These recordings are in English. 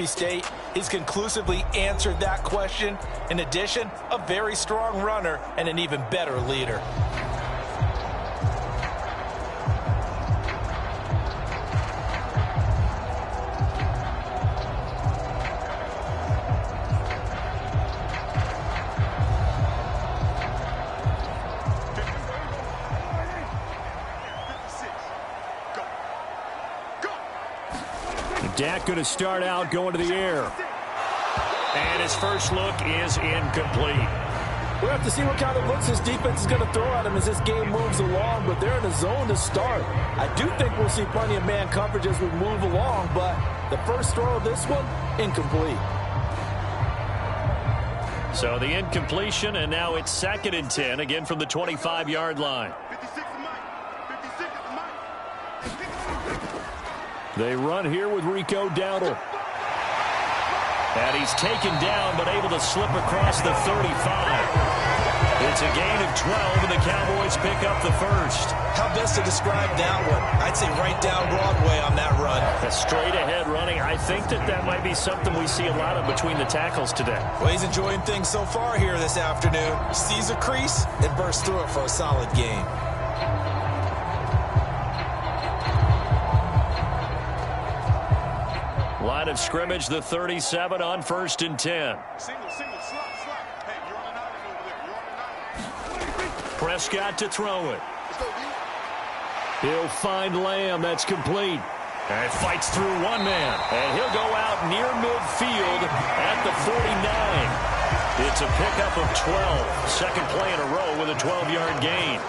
State, he's conclusively answered that question. In addition, a very strong runner and an even better leader. Dak going to start out going to the air. And his first look is incomplete. We'll have to see what kind of looks his defense is going to throw at him as this game moves along, but they're in a zone to start. I do think we'll see plenty of man coverage as we move along, but the first throw of this one, incomplete. So the incompletion, and now it's 2nd and 10, again from the 25-yard line. They run here with Rico Dowdle. And he's taken down, but able to slip across the 35. It's a gain of 12, and the Cowboys pick up the first. How best to describe that one? I'd say right down Broadway on that run. A straight-ahead running. I think that might be something we see a lot of between the tackles today. Well, he's enjoying things so far here this afternoon. Sees a crease and bursts through it for a solid gain. Line of scrimmage, the 37 on 1st and 10. Single, slot. Hey, you're on an island over there. You're on an island. Prescott to throw it. He'll find Lamb. That's complete. And fights through one man. And he'll go out near midfield at the 49. It's a pickup of 12. Second play in a row with a 12-yard gain.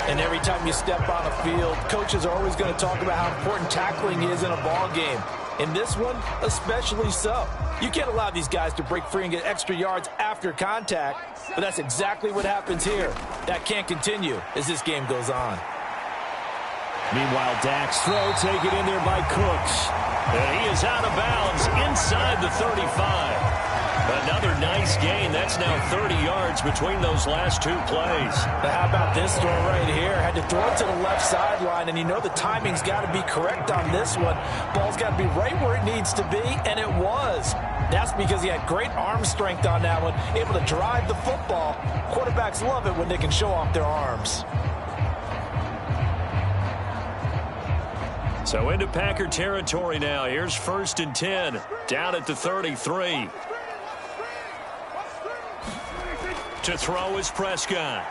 And every time you step on a field, coaches are always going to talk about how important tackling is in a ball game. In this one, especially so. You can't allow these guys to break free and get extra yards after contact, but that's exactly what happens here. That can't continue as this game goes on. Meanwhile, Dak's throw taken in there by Cooks. And he is out of bounds inside the 35. Another nice gain. That's now 30 yards between those last two plays. But how about this throw right here? Had to throw it to the left sideline, and you know the timing's got to be correct on this one. Ball's got to be right where it needs to be, and it was. That's because he had great arm strength on that one, able to drive the football. Quarterbacks love it when they can show off their arms. So into Packer territory now. Here's 1st and 10, down at the 33. To throw is Prescott.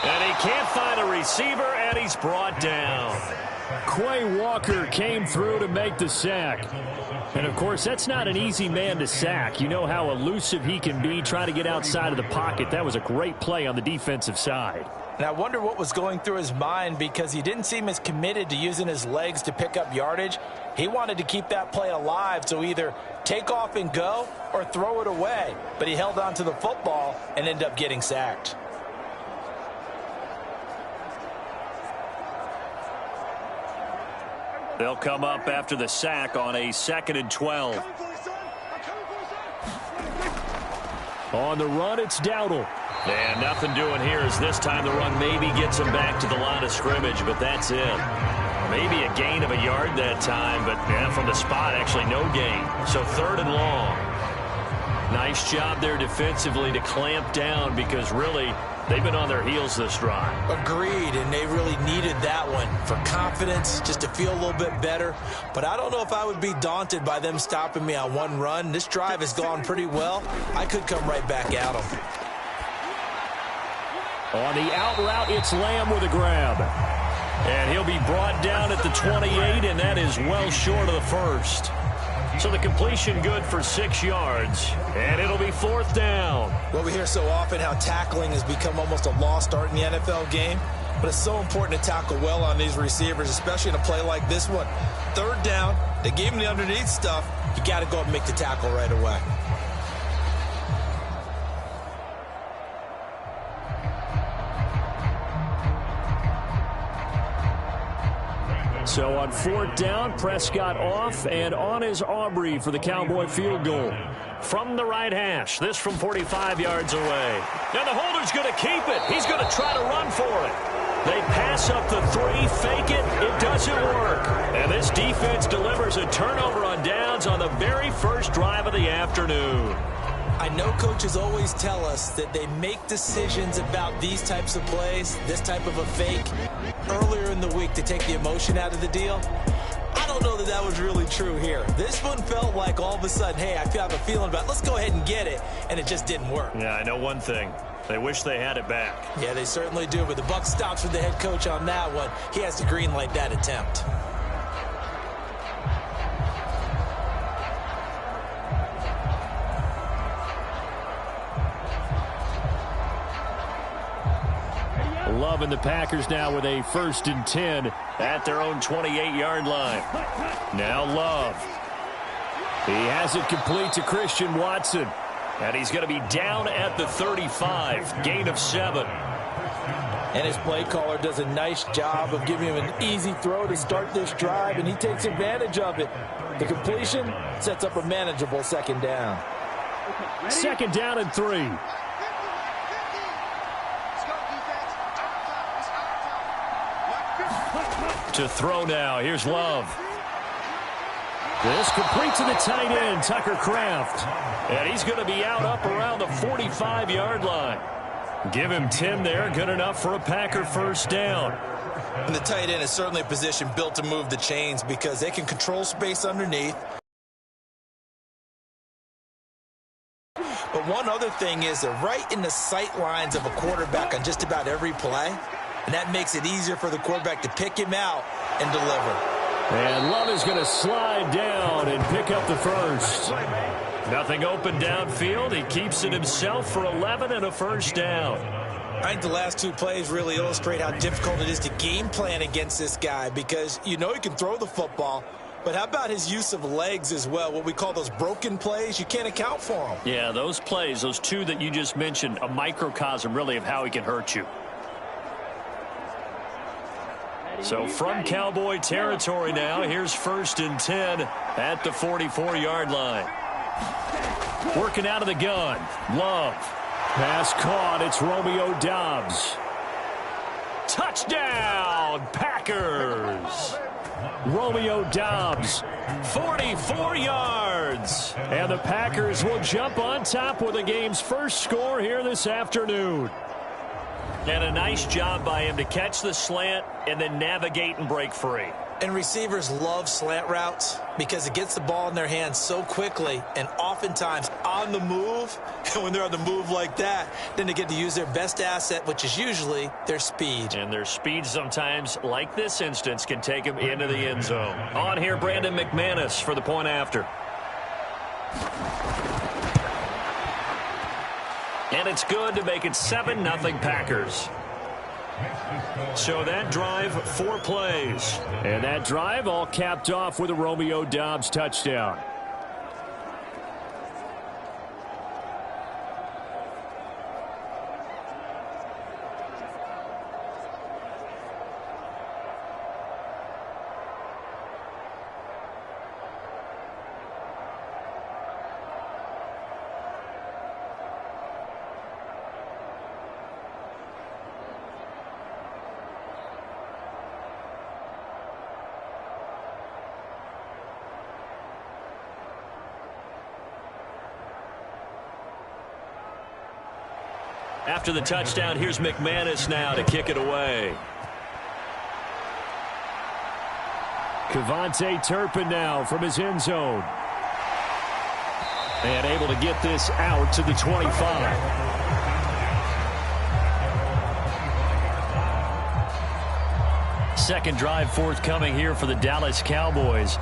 And he can't find a receiver, and he's brought down. Quay Walker came through to make the sack. And, of course, that's not an easy man to sack. You know how elusive he can be, trying to get outside of the pocket. That was a great play on the defensive side. And I wonder what was going through his mind, because he didn't seem as committed to using his legs to pick up yardage. He wanted to keep that play alive, so either take off and go or throw it away. But he held on to the football and ended up getting sacked. They'll come up after the sack on a 2nd and 12. On the run, it's Dowdle. And nothing doing here as this time the run maybe gets him back to the line of scrimmage, but that's it. Maybe a gain of a yard that time, but from the spot, actually no gain. So 3rd and long. Nice job there defensively to clamp down, because really they've been on their heels this drive. Agreed, and they really needed that one for confidence, just to feel a little bit better. But I don't know if I would be daunted by them stopping me on one run. This drive has gone pretty well. I could come right back at them. On the out route, it's Lamb with a grab. And he'll be brought down at the 28, and that is well short of the first. So the completion good for 6 yards, and it'll be 4th down. Well, we hear so often how tackling has become almost a lost art in the NFL game, but it's so important to tackle well on these receivers, especially in a play like this one. 3rd down, they gave him the underneath stuff. You got to go up and make the tackle right away. So on 4th down, Prescott off, and on is Aubrey for the Cowboy field goal. From the right hash, this from 45 yards away. Now the holder's going to keep it. He's going to try to run for it. They pass up the three, fake it, it doesn't work. And this defense delivers a turnover on downs on the very first drive of the afternoon. I know coaches always tell us that they make decisions about these types of plays, this type of a fake, earlier in the week to take the emotion out of the deal. I don't know that that was really true here. This one felt like all of a sudden, hey, I have a feeling about it. Let's go ahead and get it, and it just didn't work. Yeah, I know one thing. They wish they had it back. Yeah, they certainly do, but the buck stops with the head coach on that one. He has to green light that attempt. Love and the Packers now with a 1st and 10 at their own 28-yard line. Now Love. He has it complete to Christian Watson. And he's going to be down at the 35. Gain of 7. And his play caller does a nice job of giving him an easy throw to start this drive, and he takes advantage of it. The completion sets up a manageable 2nd down. 2nd down and 3. To throw now. Here's Love. This complete to the tight end, Tucker Kraft. And he's going to be out up around the 45-yard line. Give him 10 there. Good enough for a Packer 1st down. And the tight end is certainly a position built to move the chains because they can control space underneath. But one other thing is they're right in the sight lines of a quarterback on just about every play. And that makes it easier for the quarterback to pick him out and deliver. And Love is going to slide down and pick up the 1st. Nothing open downfield. He keeps it himself for 11 and a 1st down. I think the last 2 plays really illustrate how difficult it is to game plan against this guy because you know he can throw the football, but how about his use of legs as well, what we call those broken plays? You can't account for them. Yeah, those plays, those 2 that you just mentioned, a microcosm really of how he can hurt you. So from Cowboy territory now, here's 1st and 10 at the 44-yard line. Working out of the gun. Love. Pass caught. It's Romeo Doubs. Touchdown, Packers. Romeo Doubs, 44 yards. And the Packers will jump on top with the game's 1st score here this afternoon. And a nice job by him to catch the slant and then navigate and break free. And receivers love slant routes because it gets the ball in their hands so quickly and oftentimes on the move. And when they're on the move like that, then they get to use their best asset, which is usually their speed. And their speed sometimes, like this instance, can take them into the end zone. On here, Brandon McManus for the point after. And it's good to make it 7-0 Packers. So that drive, 4 plays. And that drive all capped off with a Romeo Doubs touchdown. After the touchdown, here's McManus now to kick it away. Kevontae Turpin now from his end zone. And able to get this out to the 25. Second drive forthcoming here for the Dallas Cowboys.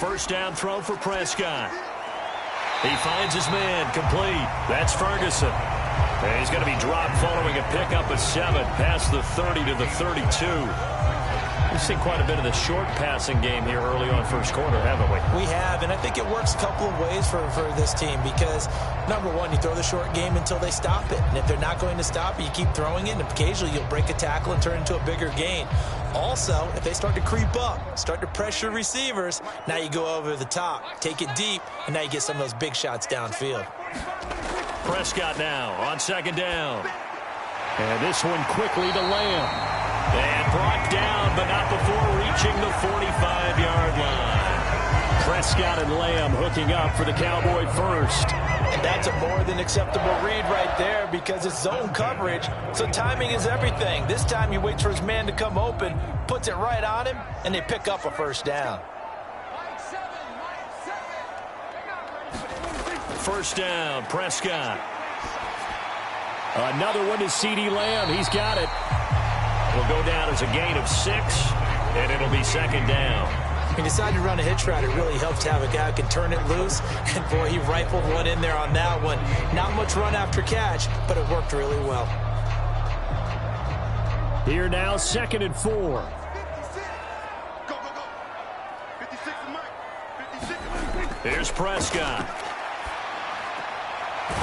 First down throw for Prescott. He finds his man complete. That's Ferguson. And he's going to be dropped following a pickup of 7 past the 30 to the 32. We've seen quite a bit of the short passing game here early on first quarter, haven't we? We have, and I think it works a couple of ways for this team because, number one, you throw the short game until they stop it. And if they're not going to stop it, you keep throwing it, and occasionally you'll break a tackle and turn it into a bigger gain. Also, if they start to creep up, start to pressure receivers, now you go over the top, take it deep, and now you get some of those big shots downfield. Prescott now on second down. And this one quickly to Lamb. And brought down, but not before reaching the 45-yard line. Prescott and Lamb hooking up for the Cowboy first. And that's a more than acceptable read right there because it's zone coverage, so timing is everything. This time he waits for his man to come open, puts it right on him, and they pick up a first down. First down, Prescott. Another one to CeeDee Lamb. He's got it. It'll go down as a gain of 6, and it'll be second down. He decided to run a hitch route. It really helps to have a guy who can turn it loose. And, boy, he rifled one in there on that one. Not much run after catch, but it worked really well. Here now, 2nd and 4. Go, go, go. 56 is Mike. 56. Here's Prescott.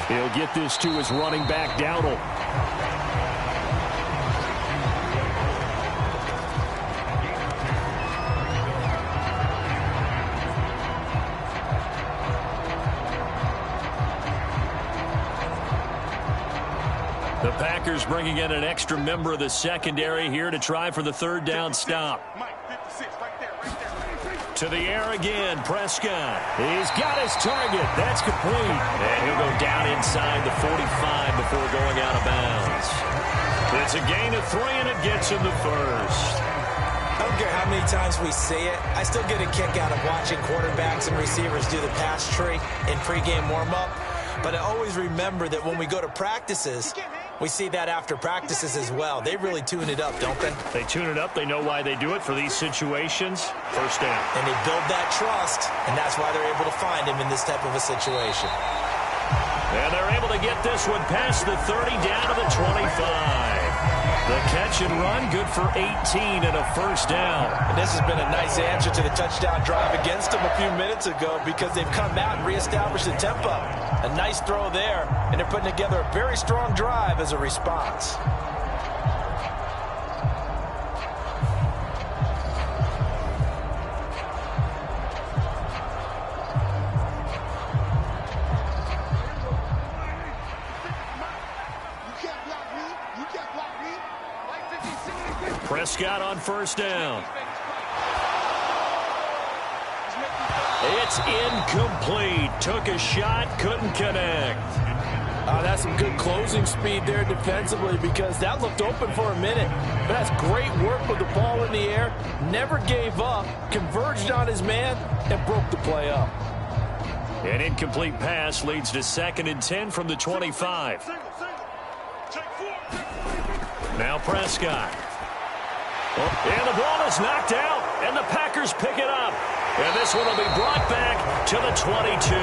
He'll get this to his running back, Dowdle. The Packers bringing in an extra member of the secondary here to try for the third down stop. Mike, 56, right there, right there. To the air again, Prescott. He's got his target. That's complete. And he'll go down inside the 45 before going out of bounds. It's a gain of 3, and it gets him the first. I don't care how many times we see it. I still get a kick out of watching quarterbacks and receivers do the pass tree in pregame warm-up. But I always remember that when we go to practices, we see that after practices as well. They really tune it up, don't they? They tune it up. They know why they do it for these situations. First down. And they build that trust, and that's why they're able to find him in this type of a situation. And they're able to get this one past the 30 down to the 25. The catch and run, good for 18 and a first down. And this has been a nice answer to the touchdown drive against them a few minutes ago because they've come out and reestablished the tempo. A nice throw there, and they're putting together a very strong drive as a response. Prescott on first down. It's incomplete. Took a shot, couldn't connect. That's some good closing speed there defensively because that looked open for a minute. But that's great work with the ball in the air. Never gave up, converged on his man, and broke the play up. An incomplete pass leads to 2nd and 10 from the 25. Now Prescott. And the ball is knocked out, and the Packers pick it up. And this one will be brought back to the 22.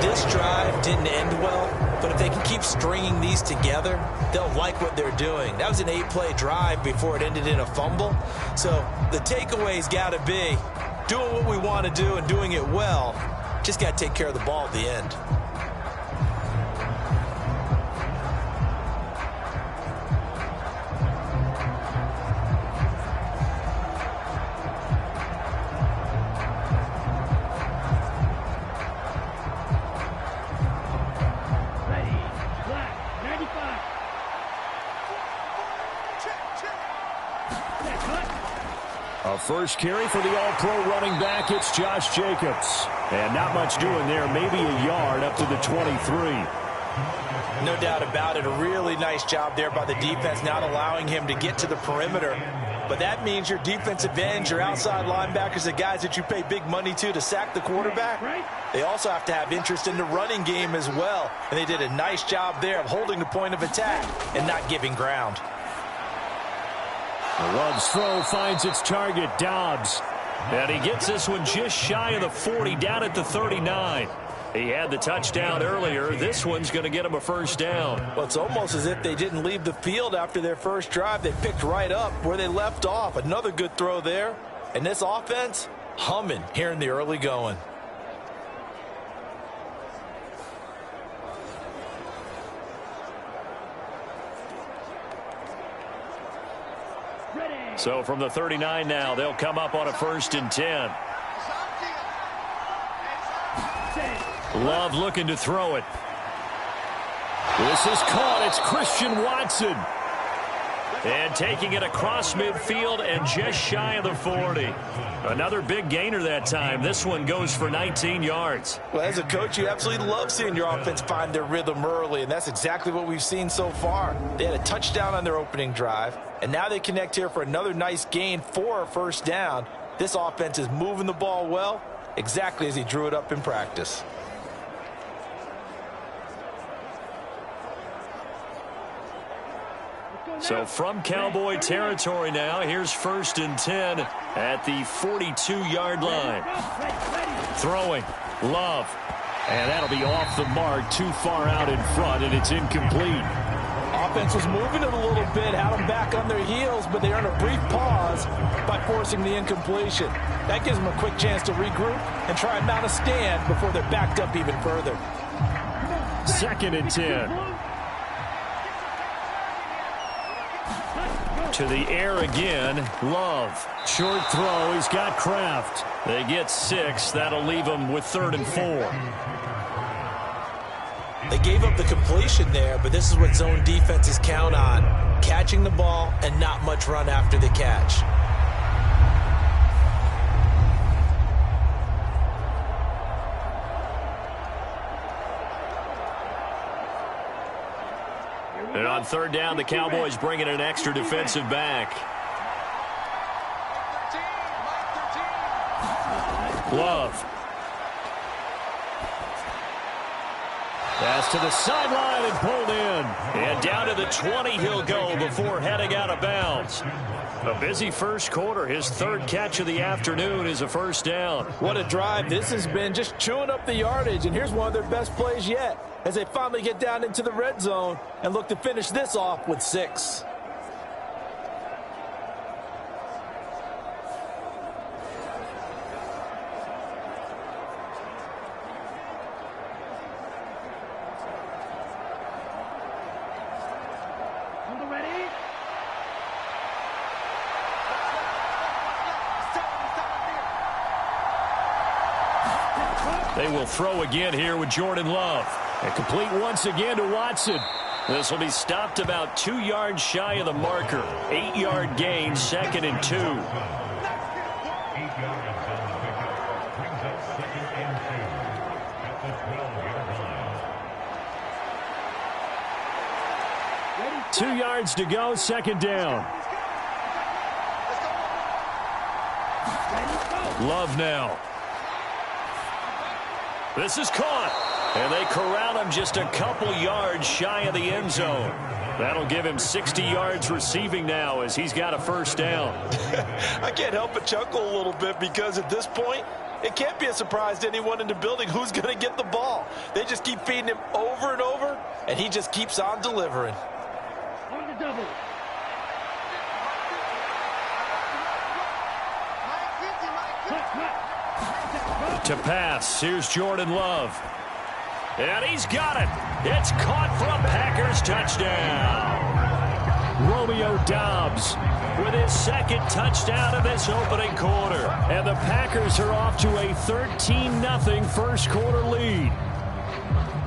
This drive didn't end well, but if they can keep stringing these together, they'll like what they're doing. That was an 8-play drive before it ended in a fumble. So the takeaway's got to be doing what we want to do and doing it well. Just got to take care of the ball at the end. First carry for the all-pro running back, it's Josh Jacobs. And not much doing there, maybe a yard up to the 23. No doubt about it, a really nice job there by the defense, not allowing him to get to the perimeter. But that means your defensive ends, your outside linebackers, the guys that you pay big money to sack the quarterback, they also have to have interest in the running game as well. And they did a nice job there of holding the point of attack and not giving ground. The Love's throw finds its target, Dobbs. And he gets this one just shy of the 40, down at the 39. He had the touchdown earlier. This one's going to get him a first down. Well, it's almost as if they didn't leave the field after their first drive. They picked right up where they left off. Another good throw there. And this offense, humming here in the early going. So from the 39 now, they'll come up on a 1st and 10. Love looking to throw it. This is caught. It's Christian Watson. And taking it across midfield and just shy of the 40. Another big gainer that time. This one goes for 19 yards. Well, as a coach, you absolutely love seeing your offense find their rhythm early, and that's exactly what we've seen so far. They had a touchdown on their opening drive, and now they connect here for another nice gain for a first down. This offense is moving the ball well, exactly as he drew it up in practice. So from Cowboy territory now, here's 1st and 10 at the 42-yard line. Throwing, Love. And that'll be off the mark, too far out in front, and it's incomplete. Offense was moving it a little bit, had them back on their heels, but they earned a brief pause by forcing the incompletion. That gives them a quick chance to regroup and try and mount a stand before they're backed up even further. 2nd and 10. To the air again, Love. Short throw, he's got Kraft. They get 6, that'll leave them with 3rd and 4. They gave up the completion there, but this is what zone defenses count on. Catching the ball and not much run after the catch. And on 3rd down, the Cowboys bring in an extra defensive back. Love. Pass to the sideline and pulled in. And down to the 20 he'll go before heading out of bounds. A busy first quarter. His 3rd catch of the afternoon is a first down. What a drive this has been, just chewing up the yardage. And here's one of their best plays yet as they finally get down into the red zone and look to finish this off with 6. They will throw again here with Jordan Love. And complete once again to Watson. This will be stopped about 2 yards shy of the marker. 8-yard gain, 2nd and 2. Two yards to go, 2nd down. Love now. This is caught. And they corral him just a couple yards shy of the end zone. That'll give him 60 yards receiving now as he's got a first down. I can't help but chuckle a little bit because at this point, it can't be a surprise to anyone in the building who's going to get the ball. They just keep feeding him over and over, and he just keeps on delivering. On the double. To pass, here's Jordan Love. And he's got it. It's caught for a Packers touchdown. Romeo Doubs with his 2nd touchdown of this opening quarter. And the Packers are off to a 13-0 first quarter lead.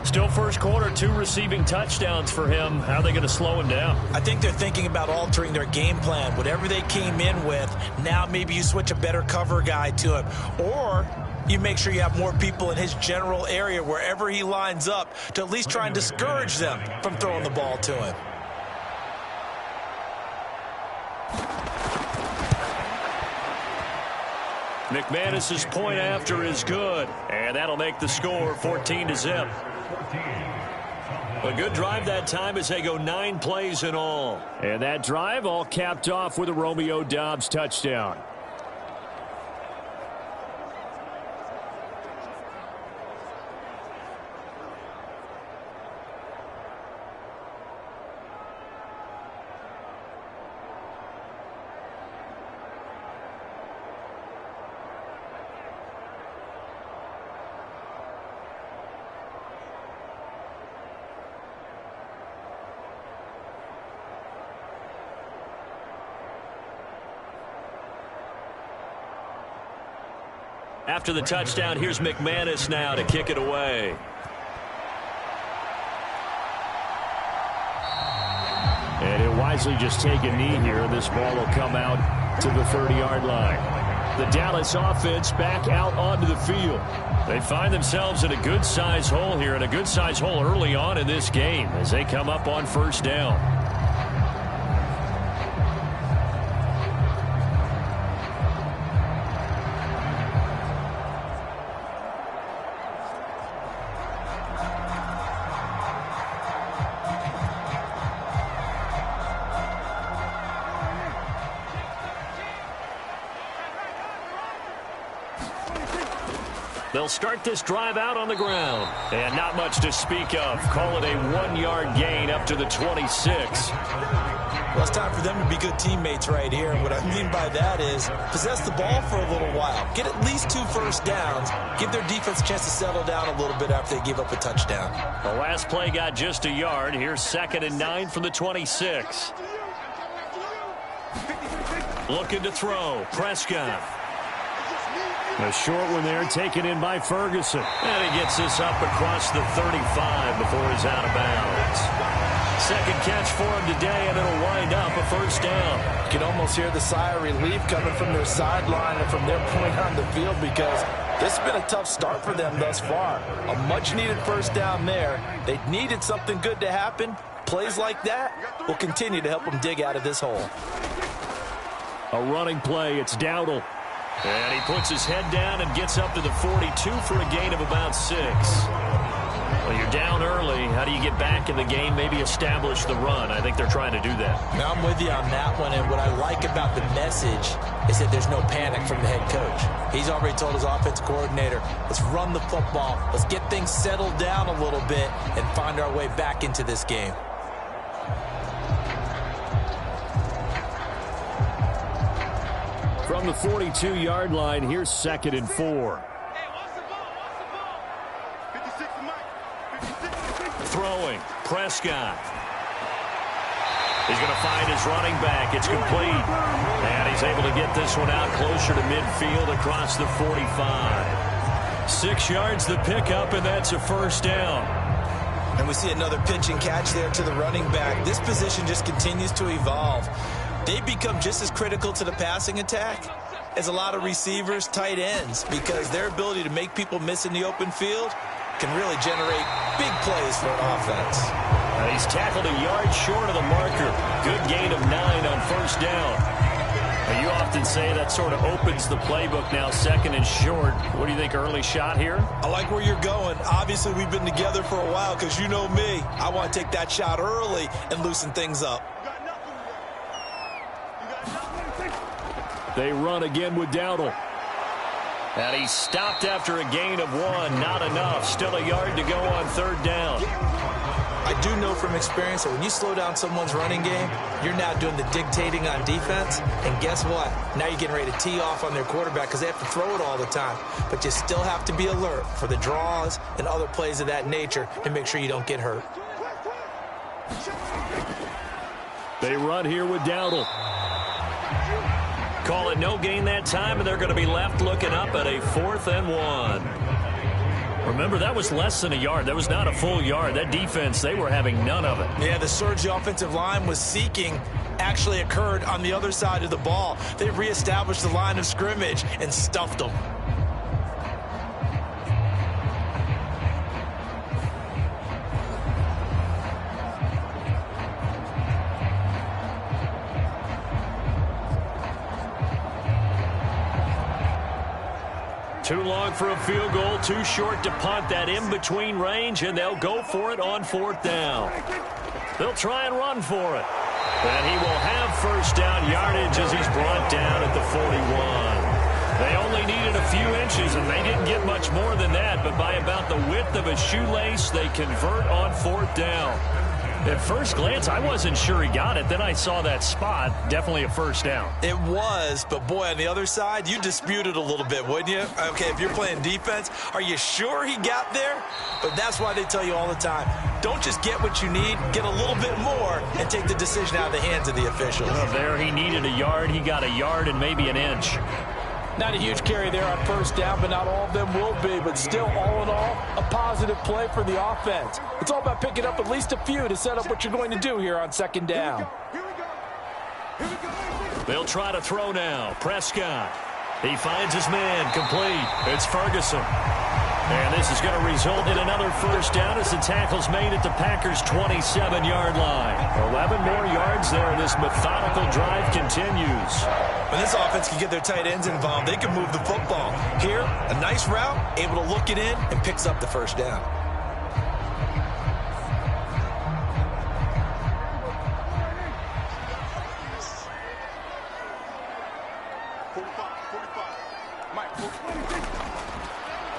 Still first quarter, 2 receiving touchdowns for him. How are they going to slow him down? I think they're thinking about altering their game plan. Whatever they came in with, now maybe you switch a better cover guy to him. Or you make sure you have more people in his general area wherever he lines up to at least try and discourage them from throwing the ball to him. McManus's point after is good. And that'll make the score 14-0. A good drive that time as they go 9 plays in all. And that drive all capped off with a Romeo Doubs touchdown. After the touchdown, here's McManus now to kick it away. And he'll wisely just take a knee here. This ball will come out to the 30-yard line. The Dallas offense back out onto the field. They find themselves in a good-size hole here, and a good-size hole early on in this game as they come up on first down. They'll start this drive out on the ground. And not much to speak of. Call it a 1-yard gain up to the 26. Well, it's time for them to be good teammates right here. And what I mean by that is possess the ball for a little while. Get at least 2 first downs. Give their defense a chance to settle down a little bit after they give up a touchdown. The last play got just a yard. Here's 2nd and 9 from the 26. Looking to throw. Prescott. A short one there taken in by Ferguson. And he gets this up across the 35 before he's out of bounds. Second catch for him today, and it'll wind up a first down. You can almost hear the sigh of relief coming from their sideline and from their point on the field because this has been a tough start for them thus far. A much-needed first down there. They needed something good to happen. Plays like that will continue to help them dig out of this hole. A running play. It's Dowdle. And he puts his head down and gets up to the 42 for a gain of about 6. Well, you're down early. How do you get back in the game, maybe establish the run? I think they're trying to do that. Now, I'm with you on that one, and what I like about the message is that there's no panic from the head coach. He's already told his offense coordinator, let's run the football, let's get things settled down a little bit and find our way back into this game. From the 42-yard line, here's 2nd and 4. Throwing. Prescott. He's going to find his running back. It's complete. And he's able to get this one out closer to midfield across the 45. 6 yards the pickup, and that's a first down. And we see another pitch and catch there to the running back. This position just continues to evolve. They become just as critical to the passing attack as a lot of receivers, tight ends, because their ability to make people miss in the open field can really generate big plays for an offense. He's tackled a yard short of the marker. Good gain of 9 on first down. Now, you often say that sort of opens the playbook now, 2nd and short. What do you think, early shot here? I like where you're going. Obviously, we've been together for a while because you know me. I want to take that shot early and loosen things up. They run again with Dowdle. And he's stopped after a gain of 1. Not enough. Still a yard to go on 3rd down. I do know from experience that when you slow down someone's running game, you're now doing the dictating on defense. And guess what? Now you're getting ready to tee off on their quarterback because they have to throw it all the time. But you still have to be alert for the draws and other plays of that nature to make sure you don't get hurt. They run here with Dowdle. Call it no gain that time, and they're going to be left looking up at a 4th and 1. Remember, that was less than a yard. That was not a full yard. That defense, they were having none of it. Yeah, the surge the offensive line was seeking actually occurred on the other side of the ball. They reestablished the line of scrimmage and stuffed them. Too long for a field goal, too short to punt. That in-between range, and they'll go for it on 4th down. They'll try and run for it. And he will have first down yardage as he's brought down at the 41. They only needed a few inches, and they didn't get much more than that, but by about the width of a shoelace, they convert on 4th down. At first glance, I wasn't sure he got it. Then I saw that spot. Definitely a first down. It was, but boy, on the other side, you disputed a little bit, wouldn't you? Okay, if you're playing defense, are you sure he got there? But that's why they tell you all the time, don't just get what you need, get a little bit more, and take the decision out of the hands of the officials. Well, there he needed a yard. He got a yard and maybe an inch. Not a huge carry there on first down, but not all of them will be. But still, all in all, a positive play for the offense. It's all about picking up at least a few to set up what you're going to do here on second down. They'll try to throw now. Prescott. He finds his man. Complete. It's Ferguson. And this is going to result in another first down as the tackle's made at the Packers' 27-yard line. 11 more yards there. This methodical drive continues. When this offense can get their tight ends involved, they can move the football. Here, a nice route, able to look it in, and picks up the first down.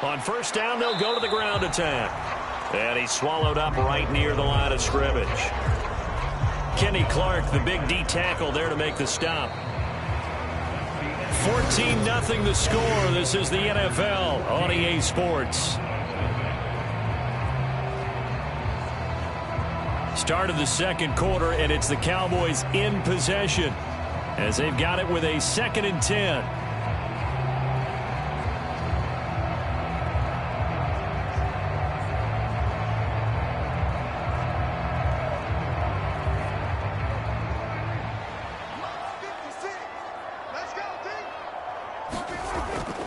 On first down, they'll go to the ground attack. And he's swallowed up right near the line of scrimmage. Kenny Clark, the big D tackle there to make the stop. 14-0 the score. This is the NFL on EA Sports. Start of the second quarter, and it's the Cowboys in possession as they've got it with a 2nd and 10.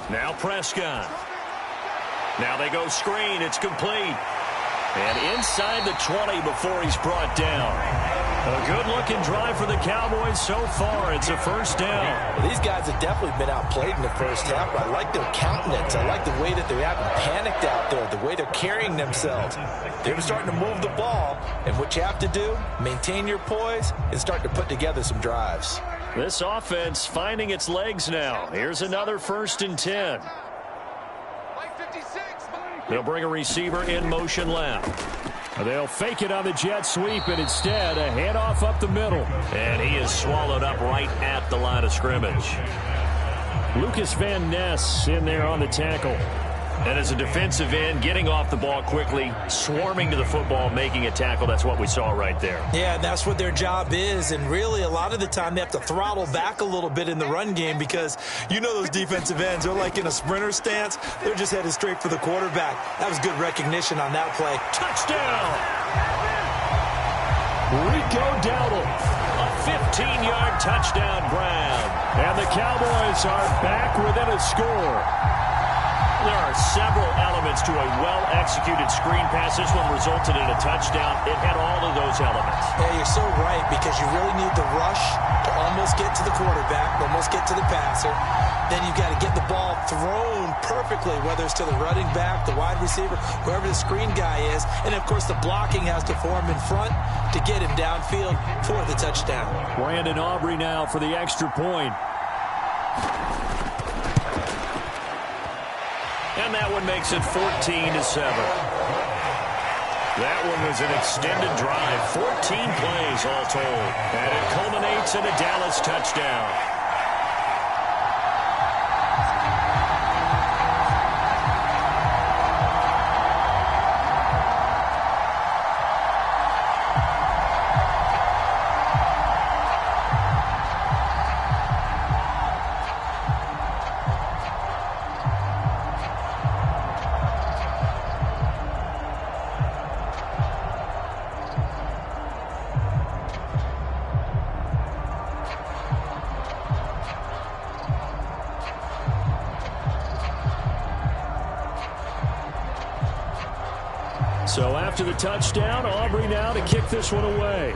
Now Prescott. Now they go screen. It's complete. And inside the 20 before he's brought down. A good-looking drive for the Cowboys so far. It's a first down. Well, these guys have definitely been outplayed in the first half, but I like their countenance. I like the way that they haven't panicked out there, the way they're carrying themselves. They're starting to move the ball, and what you have to do, maintain your poise and start to put together some drives. This offense finding its legs now. Here's another 1st and 10. They'll bring a receiver in motion left. They'll fake it on the jet sweep, and instead a handoff up the middle. And he is swallowed up right at the line of scrimmage. Lucas Van Ness in there on the tackle. And as a defensive end, getting off the ball quickly, swarming to the football, making a tackle, that's what we saw right there. Yeah, and that's what their job is. And really, a lot of the time, they have to throttle back a little bit in the run game because you know those defensive ends, they're like in a sprinter stance. They're just headed straight for the quarterback. That was good recognition on that play. Touchdown! Rico Dowdle. A 15-yard touchdown grab. And the Cowboys are back within a score. There are several elements to a well-executed screen pass. This one resulted in a touchdown. It had all of those elements. Yeah, you're so right because you really need the rush to almost get to the quarterback, almost get to the passer. Then you've got to get the ball thrown perfectly, whether it's to the running back, the wide receiver, whoever the screen guy is. And, of course, the blocking has to form in front to get him downfield for the touchdown. Brandon Aubrey now for the extra point. And that one makes it 14-7. That one was an extended drive. 14 plays all told. And it culminates in a Dallas touchdown. So after the touchdown, Aubrey now to kick this one away.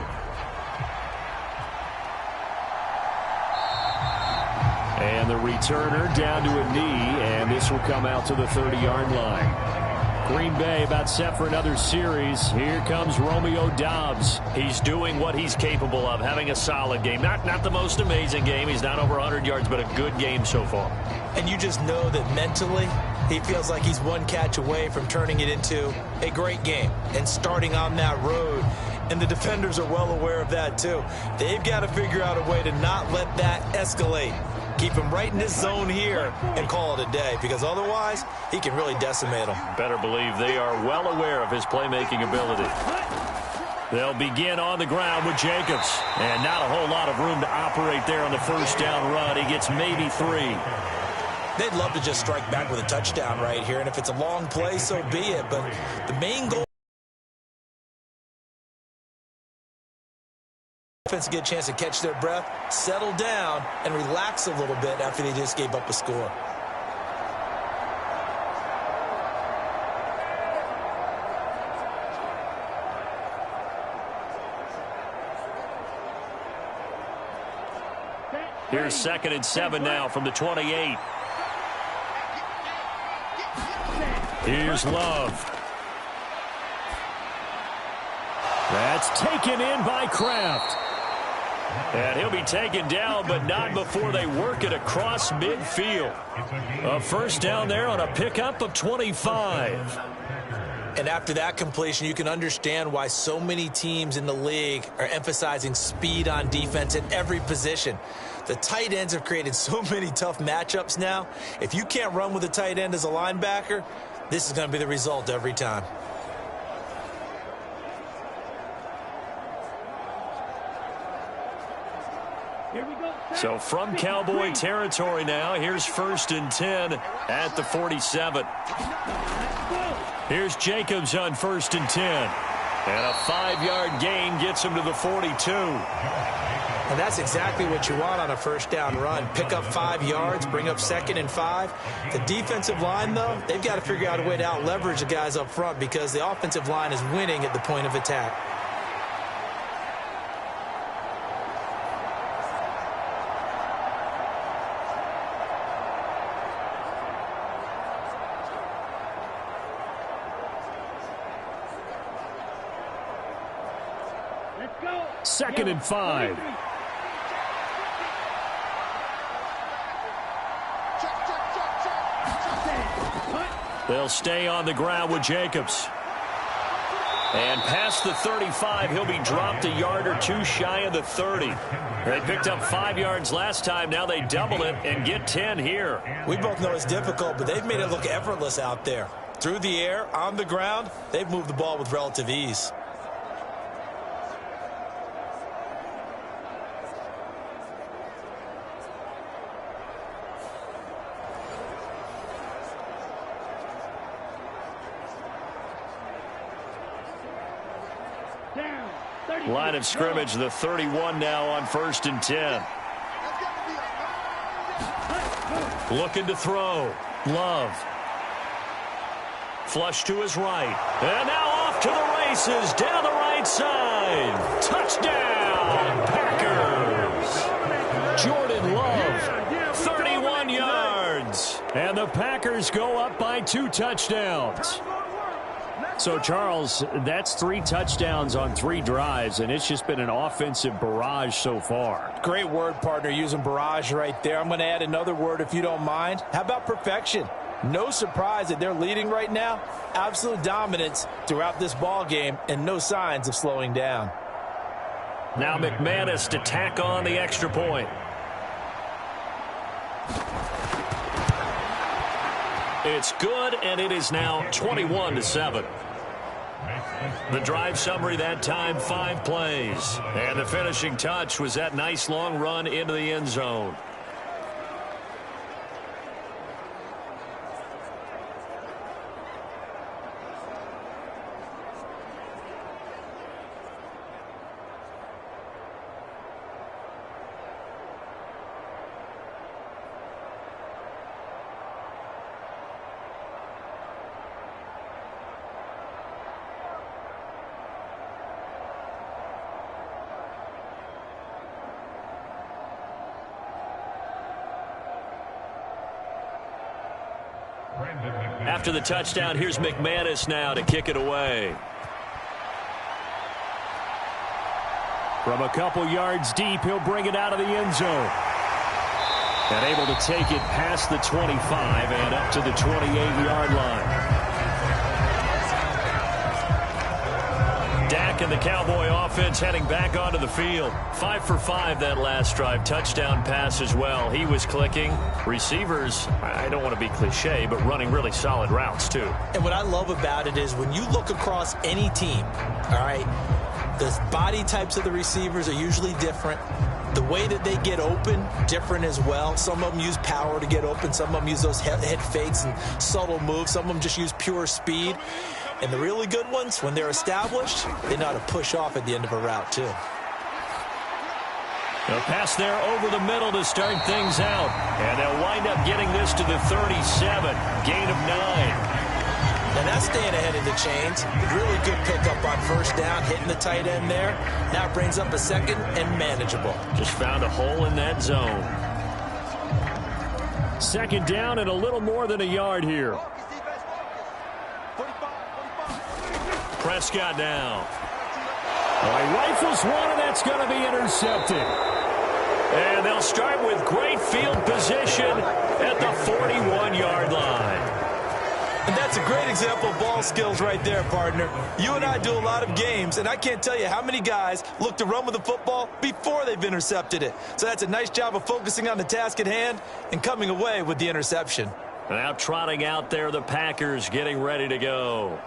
And the returner down to a knee, and this will come out to the 30-yard line. Green Bay about set for another series. Here comes Romeo Doubs. He's doing what he's capable of, having a solid game. Not the most amazing game. He's not over 100 yards, but a good game so far. And you just know that mentally, he feels like he's one catch away from turning it into a great game and starting on that road. And the defenders are well aware of that, too. They've got to figure out a way to not let that escalate. Keep him right in this zone here and call it a day, because otherwise he can really decimate them. Better believe they are well aware of his playmaking ability. They'll begin on the ground with Jacobs. And not a whole lot of room to operate there on the first down run. He gets maybe 3. They'd love to just strike back with a touchdown right here, and if it's a long play, so be it. But the main goal defense to get a chance to catch their breath, settle down, and relax a little bit after they just gave up a score. Here's 2nd and 7 now from the 28. Here's Love. That's taken in by Kraft. And he'll be taken down, but not before they work it across midfield. A first down there on a pickup of 25. And after that completion, you can understand why so many teams in the league are emphasizing speed on defense at every position. The tight ends have created so many tough matchups now. If you can't run with a tight end as a linebacker, this is going to be the result every time. So from Cowboy territory now, here's 1st and 10 at the 47. Here's Jacobs on 1st and 10. And a 5-yard gain gets him to the 42. And that's exactly what you want on a first down run. Pick up 5 yards, bring up 2nd and 5. The defensive line, though, they've got to figure out a way to out-leverage the guys up front because the offensive line is winning at the point of attack. Let's go. 2nd and 5. They'll stay on the ground with Jacobs. And past the 35, he'll be dropped a yard or two shy of the 30. They picked up 5 yards last time. Now they double it and get 10 here. We both know it's difficult, but they've made it look effortless out there. Through the air, on the ground, they've moved the ball with relative ease. Line of scrimmage, the 31 now on 1st and 10. Looking to throw. Love. Flush to his right. And now off to the races down the right side. Touchdown, Packers. Jordan Love, 31 yards. And the Packers go up by 2 touchdowns. So, Charles, that's 3 touchdowns on 3 drives, and it's just been an offensive barrage so far. Great word, partner, using barrage right there. I'm going to add another word if you don't mind. How about perfection? No surprise that they're leading right now. Absolute dominance throughout this ball game and no signs of slowing down. Now McManus to tack on the extra point. It's good, and it is now 21-7. The drive summary that time, 5 plays. And the finishing touch was that nice long run into the end zone. After the touchdown, here's McManus now to kick it away. From a couple yards deep, he'll bring it out of the end zone. And able to take it past the 25 and up to the 28-yard line. Dak and the Cowboy offense heading back onto the field. 5 for 5 that last drive. Touchdown pass as well. He was clicking. Receivers, I don't want to be cliche, but running really solid routes too. And what I love about it is when you look across any team, all right, the body types of the receivers are usually different. The way that they get open, different as well. Some of them use power to get open. Some of them use those head fakes and subtle moves. Some of them just use pure speed. And the really good ones, when they're established, they know how to push off at the end of a route, too. A pass there over the middle to start things out. And they'll wind up getting this to the 37. Gain of 9. And that's staying ahead of the chains. Really good pickup on first down, hitting the tight end there. Now it brings up a second and manageable. Just found a hole in that zone. Second down and a little more than a yard here. Prescott down. He rifles one, and that's going to be intercepted. And they'll start with great field position at the 41-yard line. And that's a great example of ball skills right there, partner. You and I do a lot of games, and I can't tell you how many guys look to run with the football before they've intercepted it. So that's a nice job of focusing on the task at hand and coming away with the interception. Now trotting out there, the Packers getting ready to go.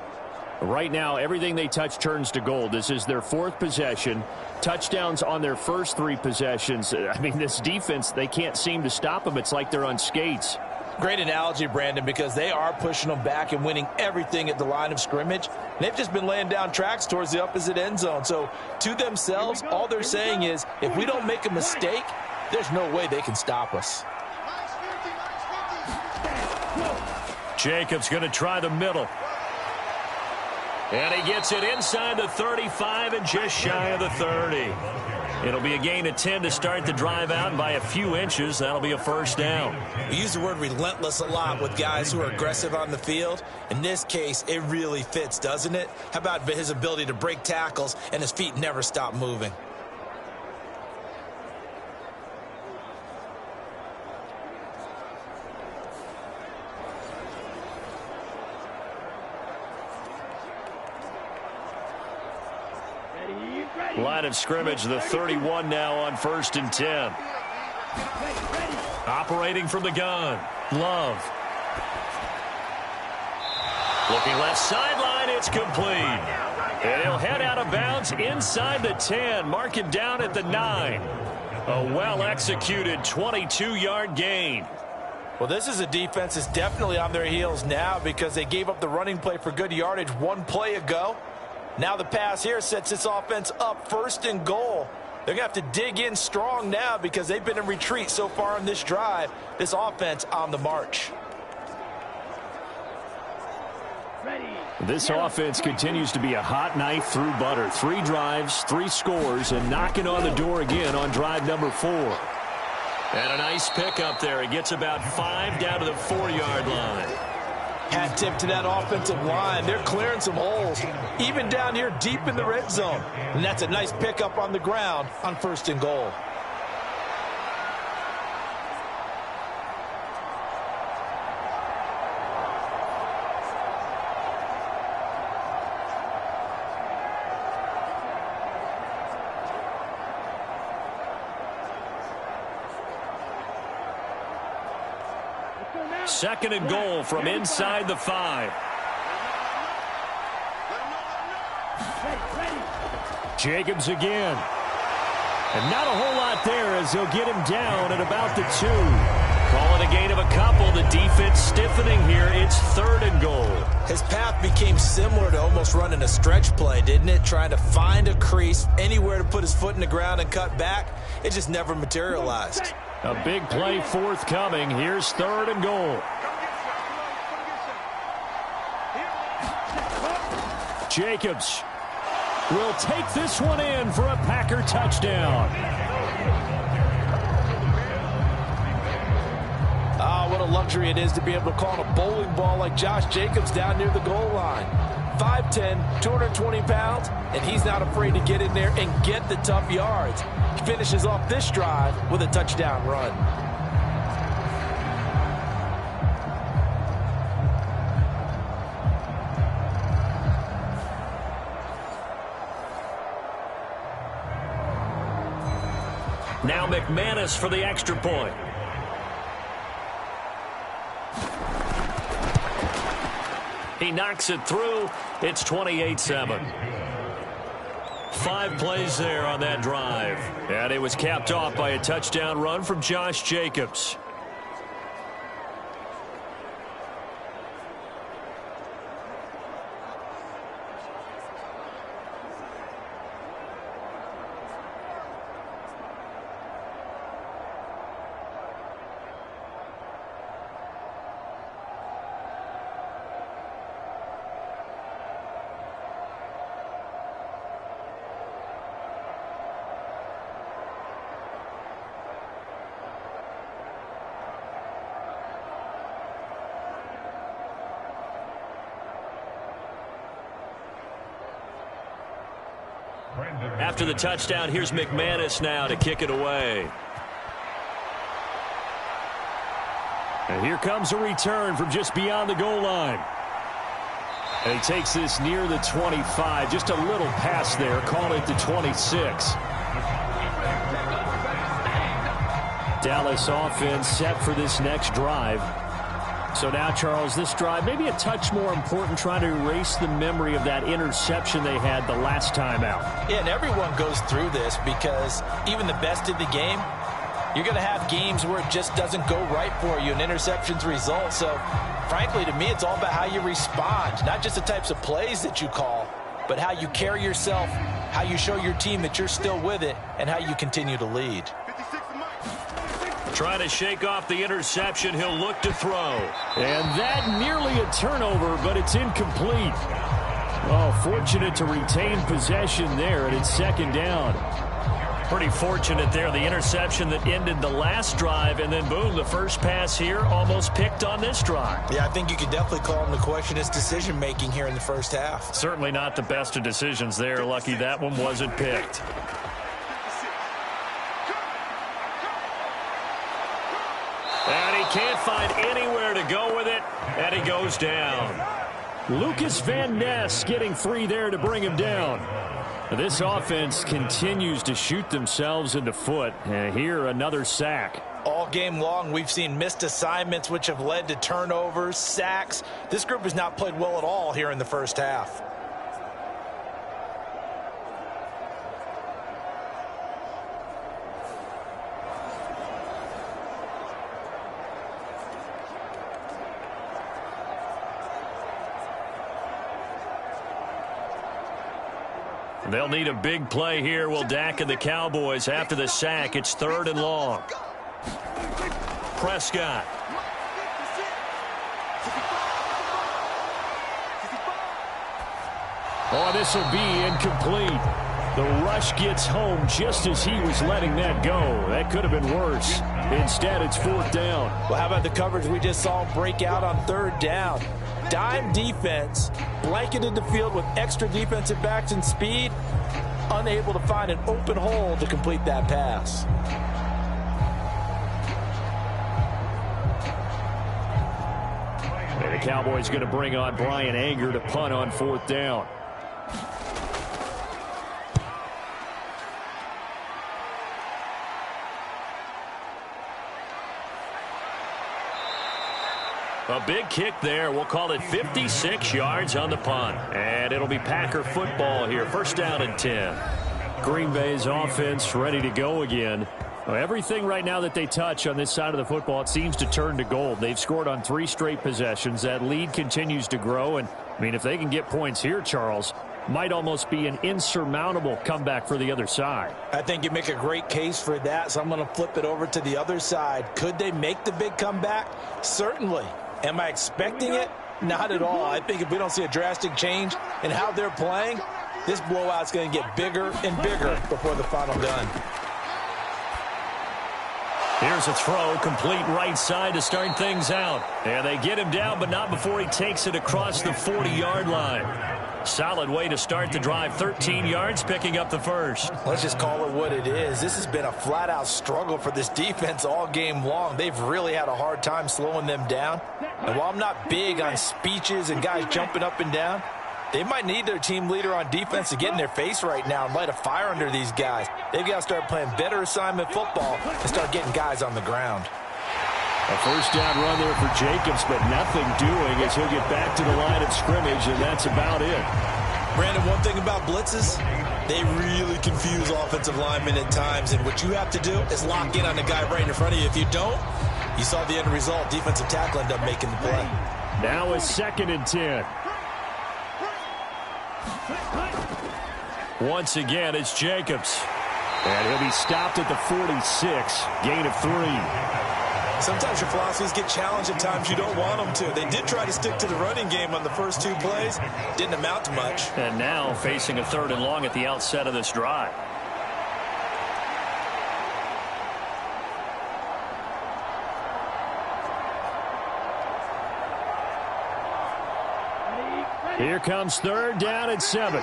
Right now, everything they touch turns to gold. This is their 4th possession. Touchdowns on their first 3 possessions. I mean, this defense, they can't seem to stop them. It's like they're on skates. Great analogy, Brandon, because they are pushing them back and winning everything at the line of scrimmage. And they've just been laying down tracks towards the opposite end zone. So to themselves, all they're saying is, if we don't make a mistake, there's no way they can stop us. Jacobs going to try the middle. And he gets it inside the 35 and just shy of the 30. It'll be a gain of 10 to start the drive out, and by a few inches, that'll be a first down. We use the word relentless a lot with guys who are aggressive on the field. In this case, it really fits, doesn't it? How about his ability to break tackles and his feet never stop moving? Line of scrimmage, the 31 now on 1st and 10. Operating from the gun, Love. Looking left sideline, it's complete. And he'll head out of bounds inside the 10. Mark him down at the 9. A well-executed 22-yard gain. Well, this is a defense that's definitely on their heels now because they gave up the running play for good yardage 1 play ago. Now the pass here sets this offense up 1st and goal. They're going to have to dig in strong now because they've been in retreat so far in this drive. This offense on the march. This offense continues to be a hot knife through butter. 3 drives, 3 scores, and knocking on the door again on drive number 4. And a nice pickup there. He gets about 5 down to the 4-yard line. Hat tip to that offensive line. They're clearing some holes, even down here deep in the red zone. And that's a nice pickup on the ground on 1st and goal. Second and goal from inside the 5. Jacobs again. And not a whole lot there as they'll get him down at about the 2. Calling a gain of a couple. The defense stiffening here. It's 3rd and goal. His path became similar to almost running a stretch play, didn't it? Trying to find a crease, anywhere to put his foot in the ground and cut back. It just never materialized. A big play forthcoming. Here's 3rd and goal. Jacobs will take this one in for a Packer touchdown. Ah, what a luxury it is to be able to call a bowling ball like Josh Jacobs down near the goal line. 5'10", 220 pounds, and he's not afraid to get in there and get the tough yards. He finishes off this drive with a touchdown run. Now McManus for the extra point. He knocks it through. It's 28-7. 5 plays there on that drive. And it was capped off by a touchdown run from Josh Jacobs. After the touchdown, here's McManus now to kick it away. And here comes a return from just beyond the goal line. And he takes this near the 25. Just a little pass there. Call it the 26. Dallas offense set for this next drive. So now, Charles, this drive maybe a touch more important, trying to erase the memory of that interception they had the last time out. Yeah, and everyone goes through this because even the best in the game, you're going to have games where it just doesn't go right for you and interceptions result. So, frankly, to me, it's all about how you respond, not just the types of plays that you call, but how you carry yourself, how you show your team that you're still with it, and how you continue to lead. Trying to shake off the interception. He'll look to throw. And that nearly a turnover, but it's incomplete. Oh, fortunate to retain possession there, and it's second down. Pretty fortunate there. The interception that ended the last drive, and then, boom, the first pass here almost picked on this drive. Yeah, I think you could definitely call him to question his decision-making here in the first half. Certainly not the best of decisions there. Lucky that one wasn't picked. And he can't find anywhere to go with it, and he goes down. Lucas Van Ness getting free there to bring him down. This offense continues to shoot themselves in the foot. And here, another sack. All game long, we've seen missed assignments, which have led to turnovers, sacks. This group has not played well at all here in the first half. They'll need a big play here. Will Dak and the Cowboys after the sack. It's 3rd and long. Prescott. Oh, this will be incomplete. The rush gets home just as he was letting that go. That could have been worse. Instead, it's 4th down. Well, how about the coverage we just saw break out on 3rd down? Dime defense, blanketed the field with extra defensive backs and speed, unable to find an open hole to complete that pass. And the Cowboys going to bring on Brian Anger to punt on 4th down. A big kick there. We'll call it 56 yards on the punt. And it'll be Packer football here. 1st down and 10. Green Bay's offense ready to go again. Well, everything right now that they touch on this side of the football, it seems to turn to gold. They've scored on 3 straight possessions. That lead continues to grow. And, I mean, if they can get points here, Charles, might almost be an insurmountable comeback for the other side. I think you make a great case for that, so I'm going to flip it over to the other side. Could they make the big comeback? Certainly. Am I expecting it? Not at all. I think if we don't see a drastic change in how they're playing, this blowout's going to get bigger and bigger before the final gun. Here's a throw, complete right side to start things out. And they get him down, but not before he takes it across the 40-yard line. Solid way to start the drive. 13 yards, picking up the first. Let's just call it what it is. This has been a flat-out struggle for this defense all game long. They've really had a hard time slowing them down. And while I'm not big on speeches and guys jumping up and down, they might need their team leader on defense to get in their face right now and light a fire under these guys. They've got to start playing better assignment football and start getting guys on the ground. A 1st down run there for Jacobs, but nothing doing as he'll get back to the line of scrimmage, and that's about it. Brandon, one thing about blitzes, they really confuse offensive linemen at times, and what you have to do is lock in on the guy right in front of you. If you don't, you saw the end result. Defensive tackle ended up making the play. Now a 2nd and 10. Once again, it's Jacobs. And he'll be stopped at the 46. Gain of 3. Sometimes your philosophies get challenged at times you don't want them to. They did try to stick to the running game on the first 2 plays. Didn't amount to much. And now facing a 3rd and long at the outset of this drive. Here comes 3rd down and 7.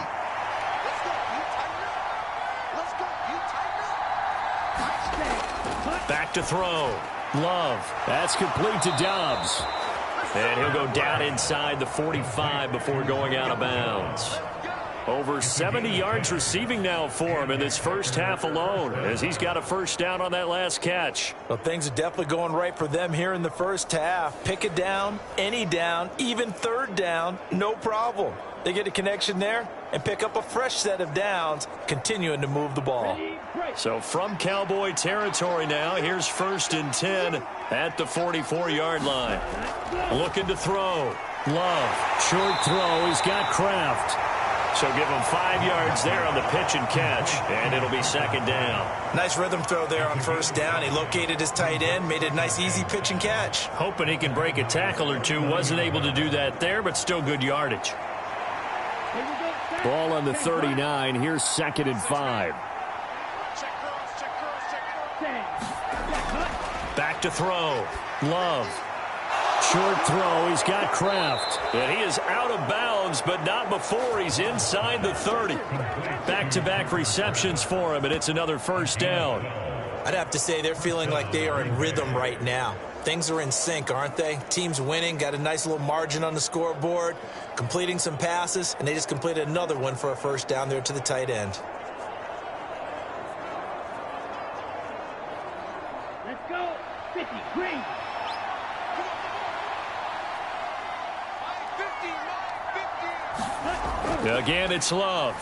Back to throw. Love. That's complete to Dobbs. And he'll go down inside the 45 before going out of bounds. Over 70 yards receiving now for him in this first half alone, as he's got a 1st down on that last catch. Well, things are definitely going right for them here in the first half. Pick a down, any down, even 3rd down, no problem. They get a connection there and pick up a fresh set of downs, continuing to move the ball. So from Cowboy territory now, here's 1st and 10 at the 44-yard line. Looking to throw. Love. Short throw. He's got Kraft. So give him 5 yards there on the pitch and catch, and it'll be 2nd down. Nice rhythm throw there on 1st down. He located his tight end, made it a nice, easy pitch and catch. Hoping he can break a tackle or two. Wasn't able to do that there, but still good yardage. Ball on the 39. Here's 2nd and 5. Back to throw. Love. Short throw. He's got Kraft. And he is out of bounds, but not before he's inside the 30. Back-to-back receptions for him, and it's another 1st down. I'd have to say they're feeling like they are in rhythm right now. Things are in sync, aren't they? Team's winning, got a nice little margin on the scoreboard, completing some passes, and they just completed another one for a 1st down there to the tight end. Let's go. 50, green. Again, it's Love.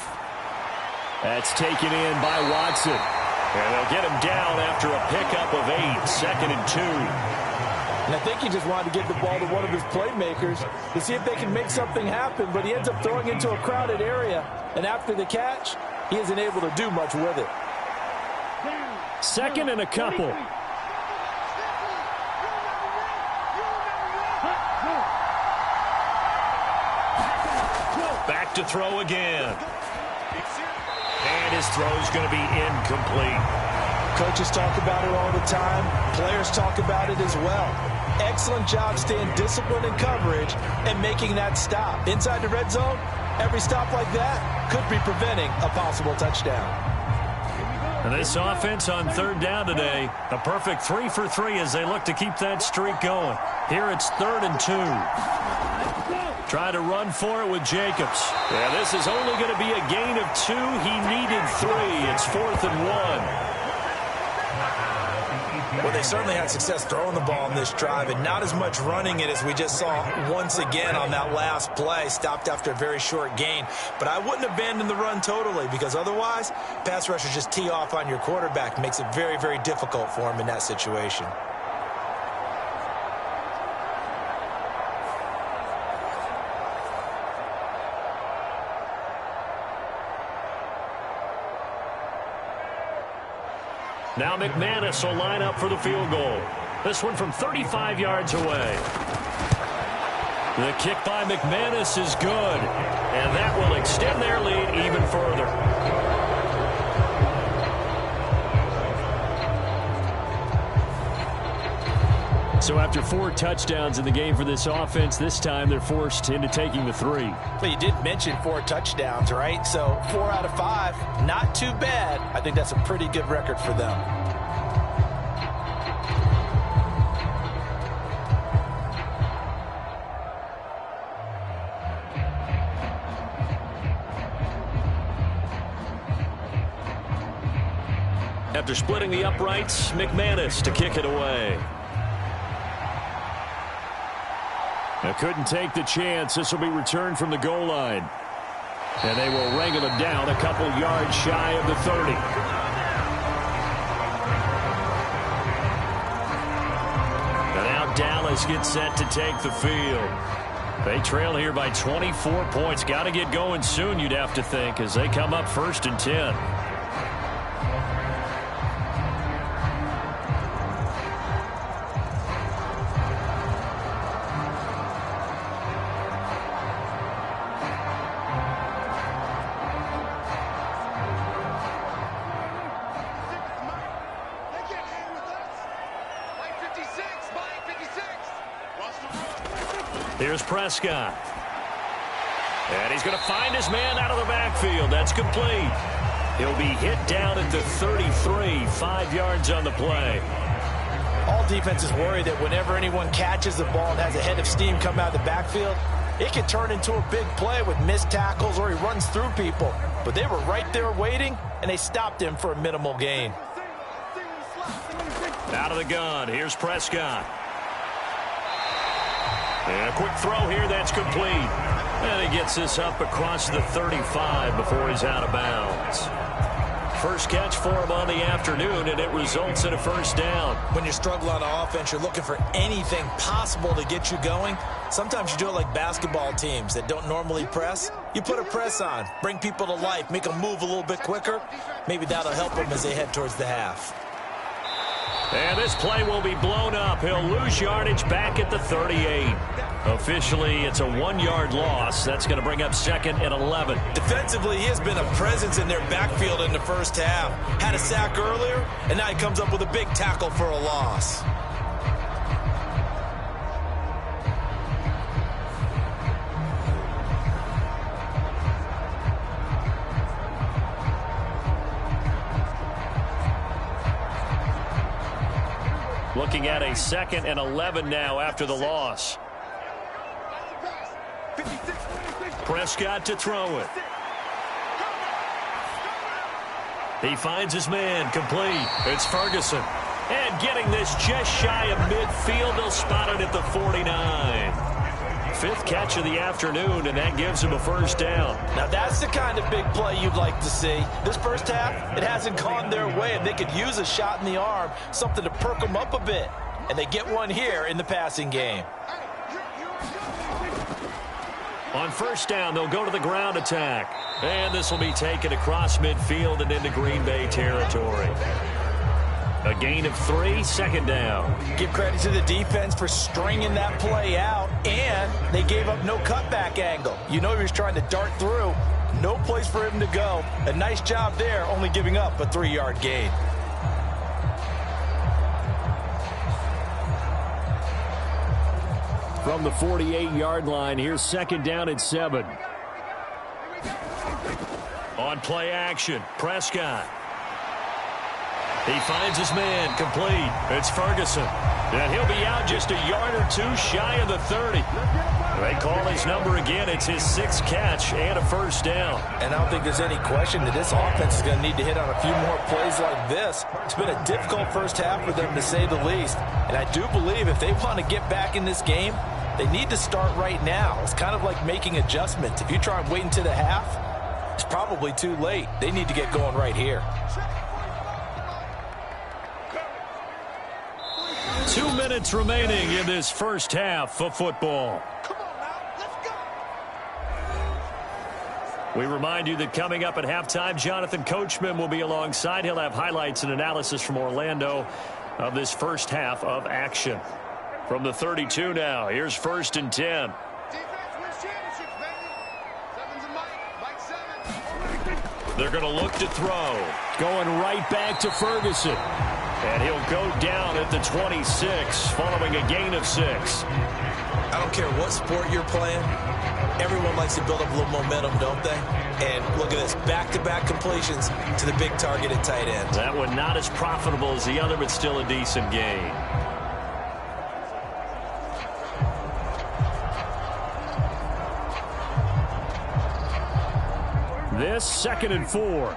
That's taken in by Watson. And they'll get him down after a pickup of 8, 2nd and 2. And I think he just wanted to get the ball to one of his playmakers to see if they can make something happen, but he ends up throwing into a crowded area. And after the catch, he isn't able to do much with it. 2nd and a couple. Back to throw again. And his throw's going to be incomplete. Coaches talk about it all the time. Players talk about it as well. Excellent job staying disciplined in coverage and making that stop. Inside the red zone, every stop like that could be preventing a possible touchdown. And this offense on 3rd down today, a perfect 3 for 3 as they look to keep that streak going. Here it's 3rd and 2. Try to run for it with Jacobs. Yeah, this is only going to be a gain of 2. He needed 3. It's 4th and 1. Well, they certainly had success throwing the ball in this drive, and not as much running it as we just saw once again on that last play. Stopped after a very short gain. But I wouldn't abandon the run totally, because otherwise, pass rushers just tee off on your quarterback. Makes it very, very difficult for him in that situation. Now McManus will line up for the field goal. This one from 35 yards away. The kick by McManus is good, and that will extend their lead even further. So after 4 touchdowns in the game for this offense, this time they're forced into taking the 3. Well, you did mention 4 touchdowns, right? So 4 out of 5, not too bad. I think that's a pretty good record for them. After splitting the uprights, McManus to kick it away. I couldn't take the chance. This will be returned from the goal line. And they will wrangle him down a couple yards shy of the 30. And now Dallas gets set to take the field. They trail here by 24 points. Got to get going soon, you'd have to think, as they come up 1st and 10. Here's Prescott. And he's going to find his man out of the backfield. That's complete. He'll be hit down at the 33, 5 yards on the play. All defenses worry that whenever anyone catches the ball and has a head of steam come out of the backfield, it can turn into a big play with missed tackles or he runs through people. But they were right there waiting, and they stopped him for a minimal gain. Out of the gun, here's Prescott. And a quick throw here, that's complete. And he gets this up across the 35 before he's out of bounds. First catch for him on the afternoon, and it results in a first down. When you struggle on offense, you're looking for anything possible to get you going. Sometimes you do it like basketball teams that don't normally press. You put a press on, bring people to life, make them move a little bit quicker. Maybe that'll help them as they head towards the half. And this play will be blown up. He'll lose yardage back at the 38. Officially, it's a 1-yard loss. That's going to bring up 2nd and 11. Defensively, he has been a presence in their backfield in the first half. Had a sack earlier, and now he comes up with a big tackle for a loss. Looking at a 2nd and 11 now after the loss. Prescott to throw it. He finds his man, complete. It's Ferguson. And getting this just shy of midfield, they'll spot it at the 49. 5th catch of the afternoon, and that gives him a first down. Now that's the kind of big play you'd like to see. This first half, it hasn't gone their way, and they could use a shot in the arm, something to perk them up a bit. And they get one here in the passing game. On first down, they'll go to the ground attack. And this will be taken across midfield and into Green Bay territory. A gain of 3, 2nd down. Give credit to the defense for stringing that play out, and they gave up no cutback angle. You know he was trying to dart through. No place for him to go. A nice job there, only giving up a 3-yard gain. From the 48-yard line, here's 2nd down and 7. On play action, Prescott. He finds his man, complete. It's Ferguson. And he'll be out just a yard or 2 shy of the 30. They call his number again. It's his 6th catch and a first down. And I don't think there's any question that this offense is going to need to hit on a few more plays like this. It's been a difficult first half for them, to say the least. And I do believe if they want to get back in this game, they need to start right now. It's kind of like making adjustments. If you try and wait until the half, it's probably too late. They need to get going right here. 2 minutes remaining in this first half of football. We remind you that coming up at halftime, Jonathan Coachman will be alongside. He'll have highlights and analysis from Orlando of this first half of action. From the 32 now, here's 1st and 10. They're going to look to throw. Going right back to Ferguson. And he'll go down at the 26, following a gain of 6. I don't care what sport you're playing. Everyone likes to build up a little momentum, don't they? And look at this, back-to-back completions to the big target at tight end. That one not as profitable as the other, but still a decent gain. This 2nd and 4.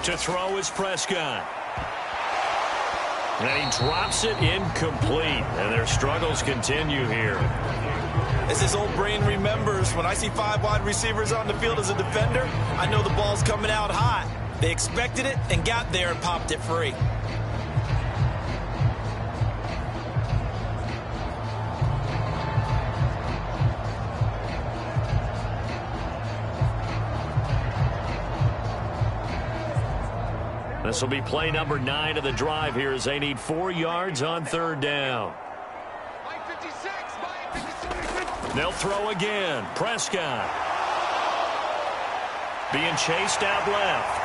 To throw is Prescott. And he drops it incomplete. And their struggles continue here. As his old brain remembers, when I see 5 wide receivers on the field as a defender, I know the ball's coming out hot. They expected it and got there and popped it free. This will be play number 9 of the drive here as they need 4 yards on 3rd down. They'll throw again. Prescott. Being chased out left.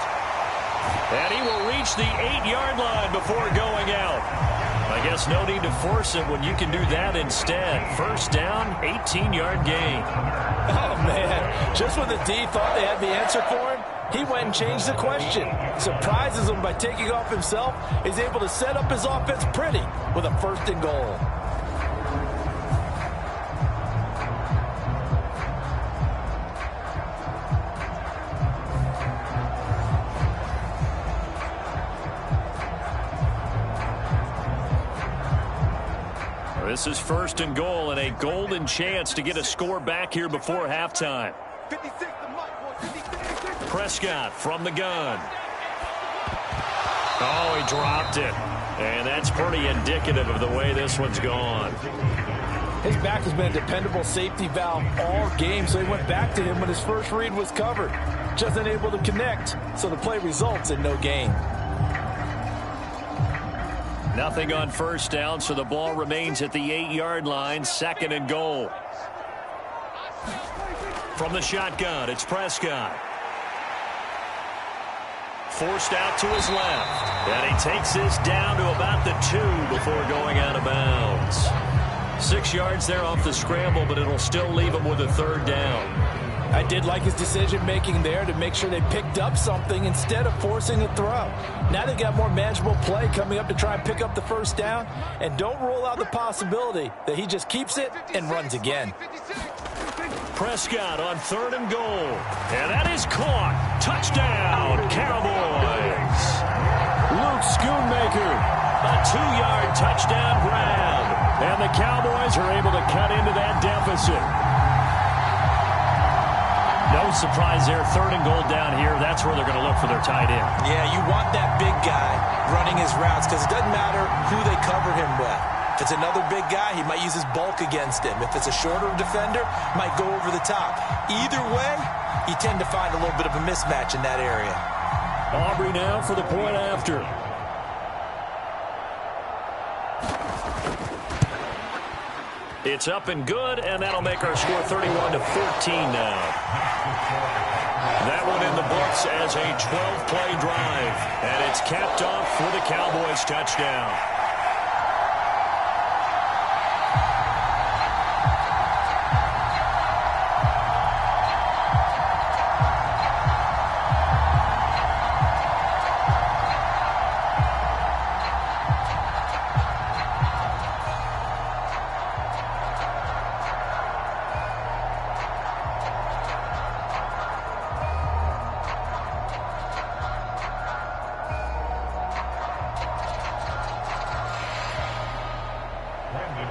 And he will reach the 8-yard line before going out. I guess no need to force it when you can do that instead. 1st down, 18-yard gain. Oh, man. Just when the D thought they had the answer for him, he went and changed the question. Surprises him by taking off himself. He's able to set up his offense pretty with a 1st and goal. This is 1st and goal and a golden chance to get a score back here before halftime. Prescott from the gun. Oh, he dropped it. And that's pretty indicative of the way this one's gone. His back has been a dependable safety valve all game, so he went back to him when his first read was covered. Just unable to connect, so the play results in no gain. Nothing on 1st down, so the ball remains at the 8-yard line. 2nd and goal. From the shotgun, it's Prescott. Forced out to his left. And he takes this down to about the 2 before going out of bounds. 6 yards there off the scramble, but it'll still leave him with a 3rd down. I did like his decision-making there to make sure they picked up something instead of forcing a throw. Now they got more manageable play coming up to try and pick up the 1st down. And don't rule out the possibility that he just keeps it and runs again. Prescott on 3rd and goal. And that is caught. Touchdown, Cowboys. Luke Schoonmaker. A 2-yard touchdown grab. And the Cowboys are able to cut into that deficit. No surprise there. 3rd and goal down here. That's where they're going to look for their tight end. Yeah, you want that big guy running his routes because it doesn't matter who they cover him with. If it's another big guy, he might use his bulk against him. If it's a shorter defender, might go over the top. Either way, you tend to find a little bit of a mismatch in that area. Aubrey now for the point after. It's up and good, and that'll make our score 31-14 now. That one in the books as a 12-play drive, and it's capped off for the Cowboys touchdown.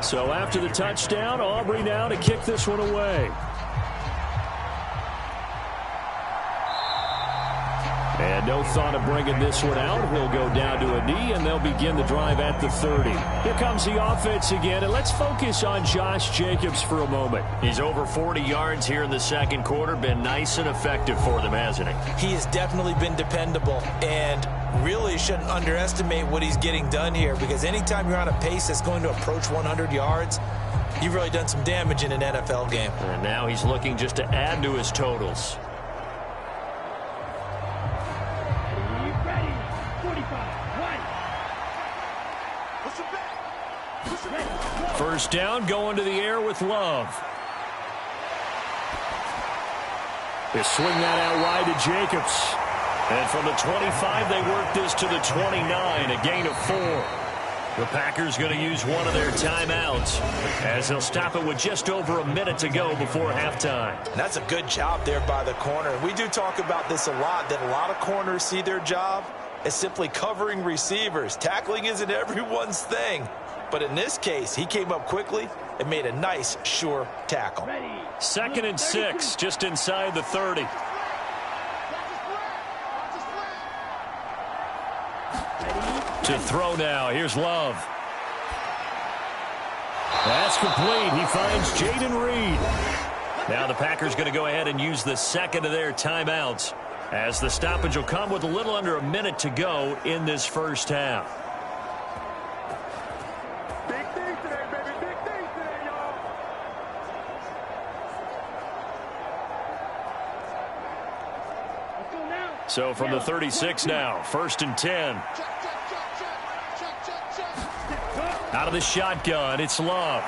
So after the touchdown, Aubrey now to kick this one away. And no thought of bringing this one out. He'll go down to a knee, and they'll begin the drive at the 30. Here comes the offense again, and let's focus on Josh Jacobs for a moment. He's over 40 yards here in the 2nd quarter. Been nice and effective for them, hasn't he? He has definitely been dependable, and really shouldn't underestimate what he's getting done here, because anytime you're on a pace that's going to approach 100 yards, you've really done some damage in an NFL game. And now he's looking just to add to his totals. First down, going to the air with Love. They swing that out wide to Jacobs. And from the 25, they work this to the 29, a gain of 4. The Packers going to use one of their timeouts as they'll stop it with just over a minute to go before halftime. And that's a good job there by the corner. We do talk about this a lot, that a lot of corners see their job as simply covering receivers. Tackling isn't everyone's thing. But in this case, he came up quickly and made a nice, sure tackle. Second and 6, just inside the 30. To throw now. Here's Love. That's complete. He finds Jaden Reed. Now the Packers going to go ahead and use the second of their timeouts, as the stoppage will come with a little under a minute to go in this first half. Big things today, baby. Big things today, y'all. Let's go now. So from the 36 now, 1st and 10. Out of the shotgun, it's Love.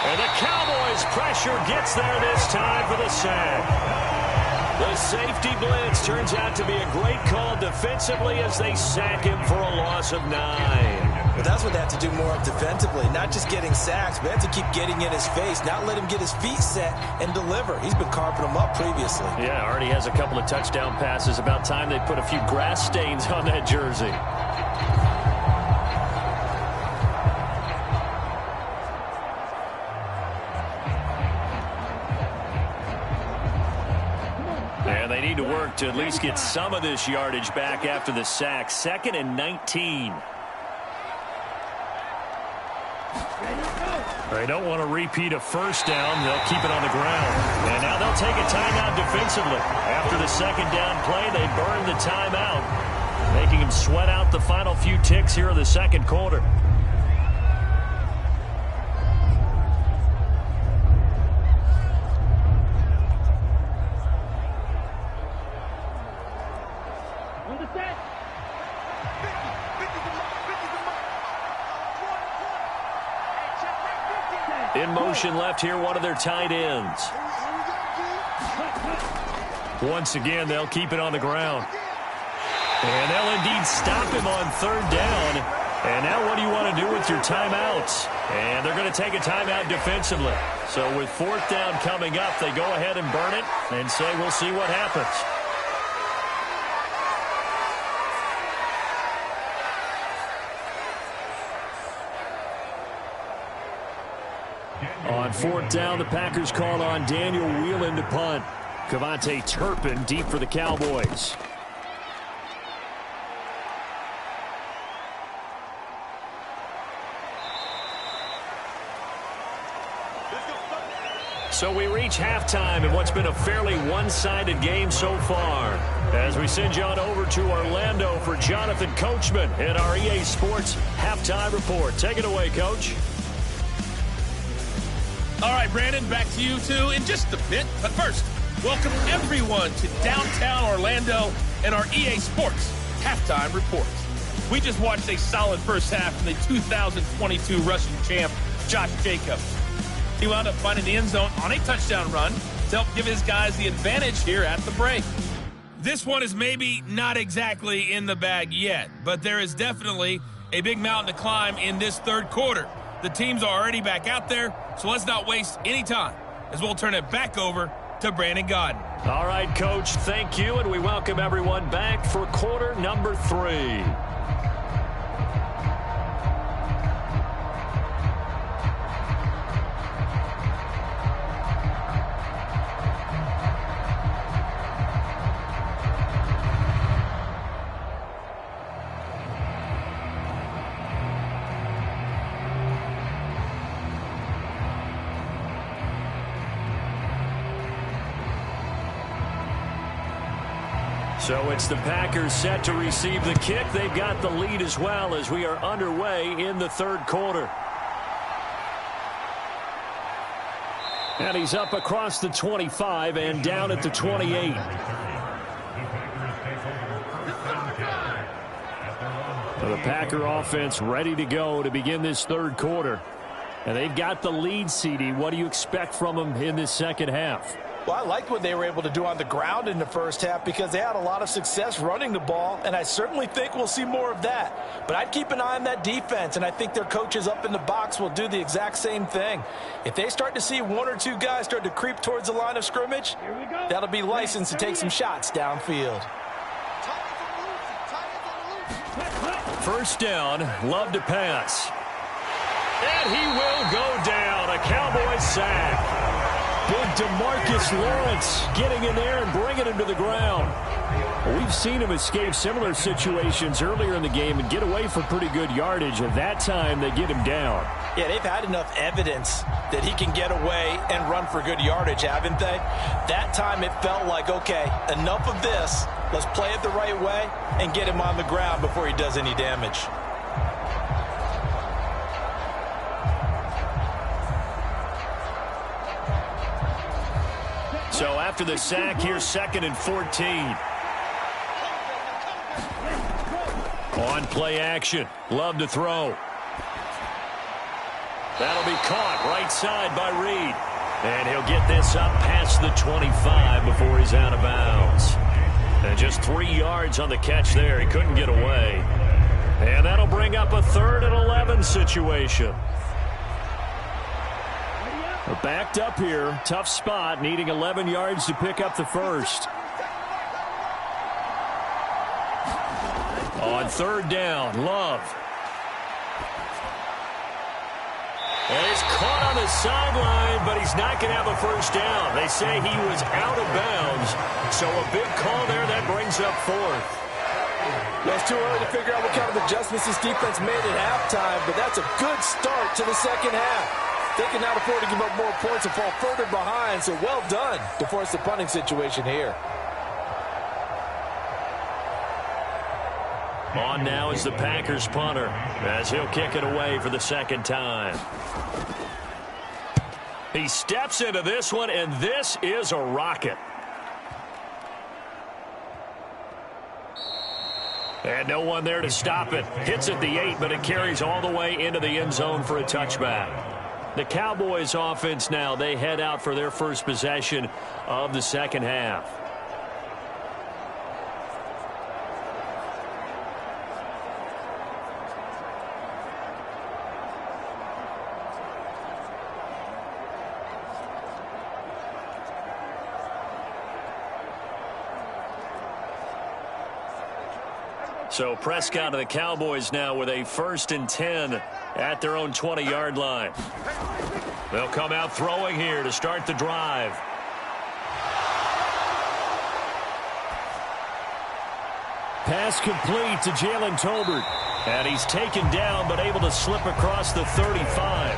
And the Cowboys pressure gets there this time for the sack. The safety blitz turns out to be a great call defensively as they sack him for a loss of 9. But that's what they have to do more of defensively, not just getting sacks, but have to keep getting in his face, not let him get his feet set and deliver. He's been carping them up previously. Yeah, already has a couple of touchdown passes. About time they put a few grass stains on that jersey. And they need to work to at least get some of this yardage back after the sack. 2nd and 19. They don't want to repeat a first down. They'll keep it on the ground. And now they'll take a timeout defensively. After the second down play, they burn the timeout, making them sweat out the final few ticks here in the second quarter. In motion left here, one of their tight ends. Once again, they'll keep it on the ground. And they'll indeed stop him on 3rd down. And now what do you want to do with your timeouts? And they're going to take a timeout defensively. So with 4th down coming up, they go ahead and burn it and say we'll see what happens. On 4th down, the Packers call on Daniel Whelan to punt. Kevontae Turpin deep for the Cowboys. So we reach halftime in what's been a fairly one-sided game so far. As we send you on over to Orlando for Jonathan Coachman in our EA Sports Halftime Report. Take it away, Coach. All right, Brandon, back to you two in just a bit. But first, welcome everyone to downtown Orlando and our EA Sports Halftime Report. We just watched a solid first half from the 2022 rushing champ, Josh Jacobs. He wound up finding the end zone on a touchdown run to help give his guys the advantage here at the break. This one is maybe not exactly in the bag yet, but there is definitely a big mountain to climb in this third quarter. The teams are already back out there, so let's not waste any time as we'll turn it back over to Brandon Godden. All right, Coach, thank you, and we welcome everyone back for quarter number 3. So it's the Packers set to receive the kick. They've got the lead as well as we are underway in the third quarter. And he's up across the 25 and down at the 28. So the Packer offense ready to go to begin this third quarter. And they've got the lead, CD. What do you expect from them in this second half? Well, I liked what they were able to do on the ground in the first half because they had a lot of success running the ball, and I certainly think we'll see more of that. But I'd keep an eye on that defense, and I think their coaches up in the box will do the exact same thing. If they start to see one or two guys start to creep towards the line of scrimmage, that'll be licensed to take some shots downfield. First down, Love to pass. And he will go down a Cowboys sack. Big DeMarcus Lawrence getting in there and bringing him to the ground. We've seen him escape similar situations earlier in the game and get away for pretty good yardage, and that time they get him down. Yeah, they've had enough evidence that he can get away and run for good yardage, haven't they? That time it felt like, okay, enough of this. Let's play it the right way and get him on the ground before he does any damage. So after the sack, here's 2nd and 14. On play action. Love to throw. That'll be caught right side by Reed. And he'll get this up past the 25 before he's out of bounds. And just 3 yards on the catch there. He couldn't get away. And that'll bring up a 3rd and 11 situation. We're backed up here. Tough spot, needing 11 yards to pick up the first. On 3rd down, Love. And he's caught on the sideline, but he's not going to have a first down. They say he was out of bounds, so a big call there. That brings up 4th. Well, it's too early to figure out what kind of adjustments this defense made at halftime, but that's a good start to the second half. They can not afford to give up more points and fall further behind, so well done to force the punting situation here. On now is the Packers punter as he'll kick it away for the 2nd time. He steps into this one, and this is a rocket. And no one there to stop it. Hits at the 8, but it carries all the way into the end zone for a touchback. The Cowboys offense now, they head out for their first possession of the second half. So Prescott and the Cowboys now with a 1st and 10 at their own 20-yard line. They'll come out throwing here to start the drive. Pass complete to Jalen Tolbert. And he's taken down but able to slip across the 35.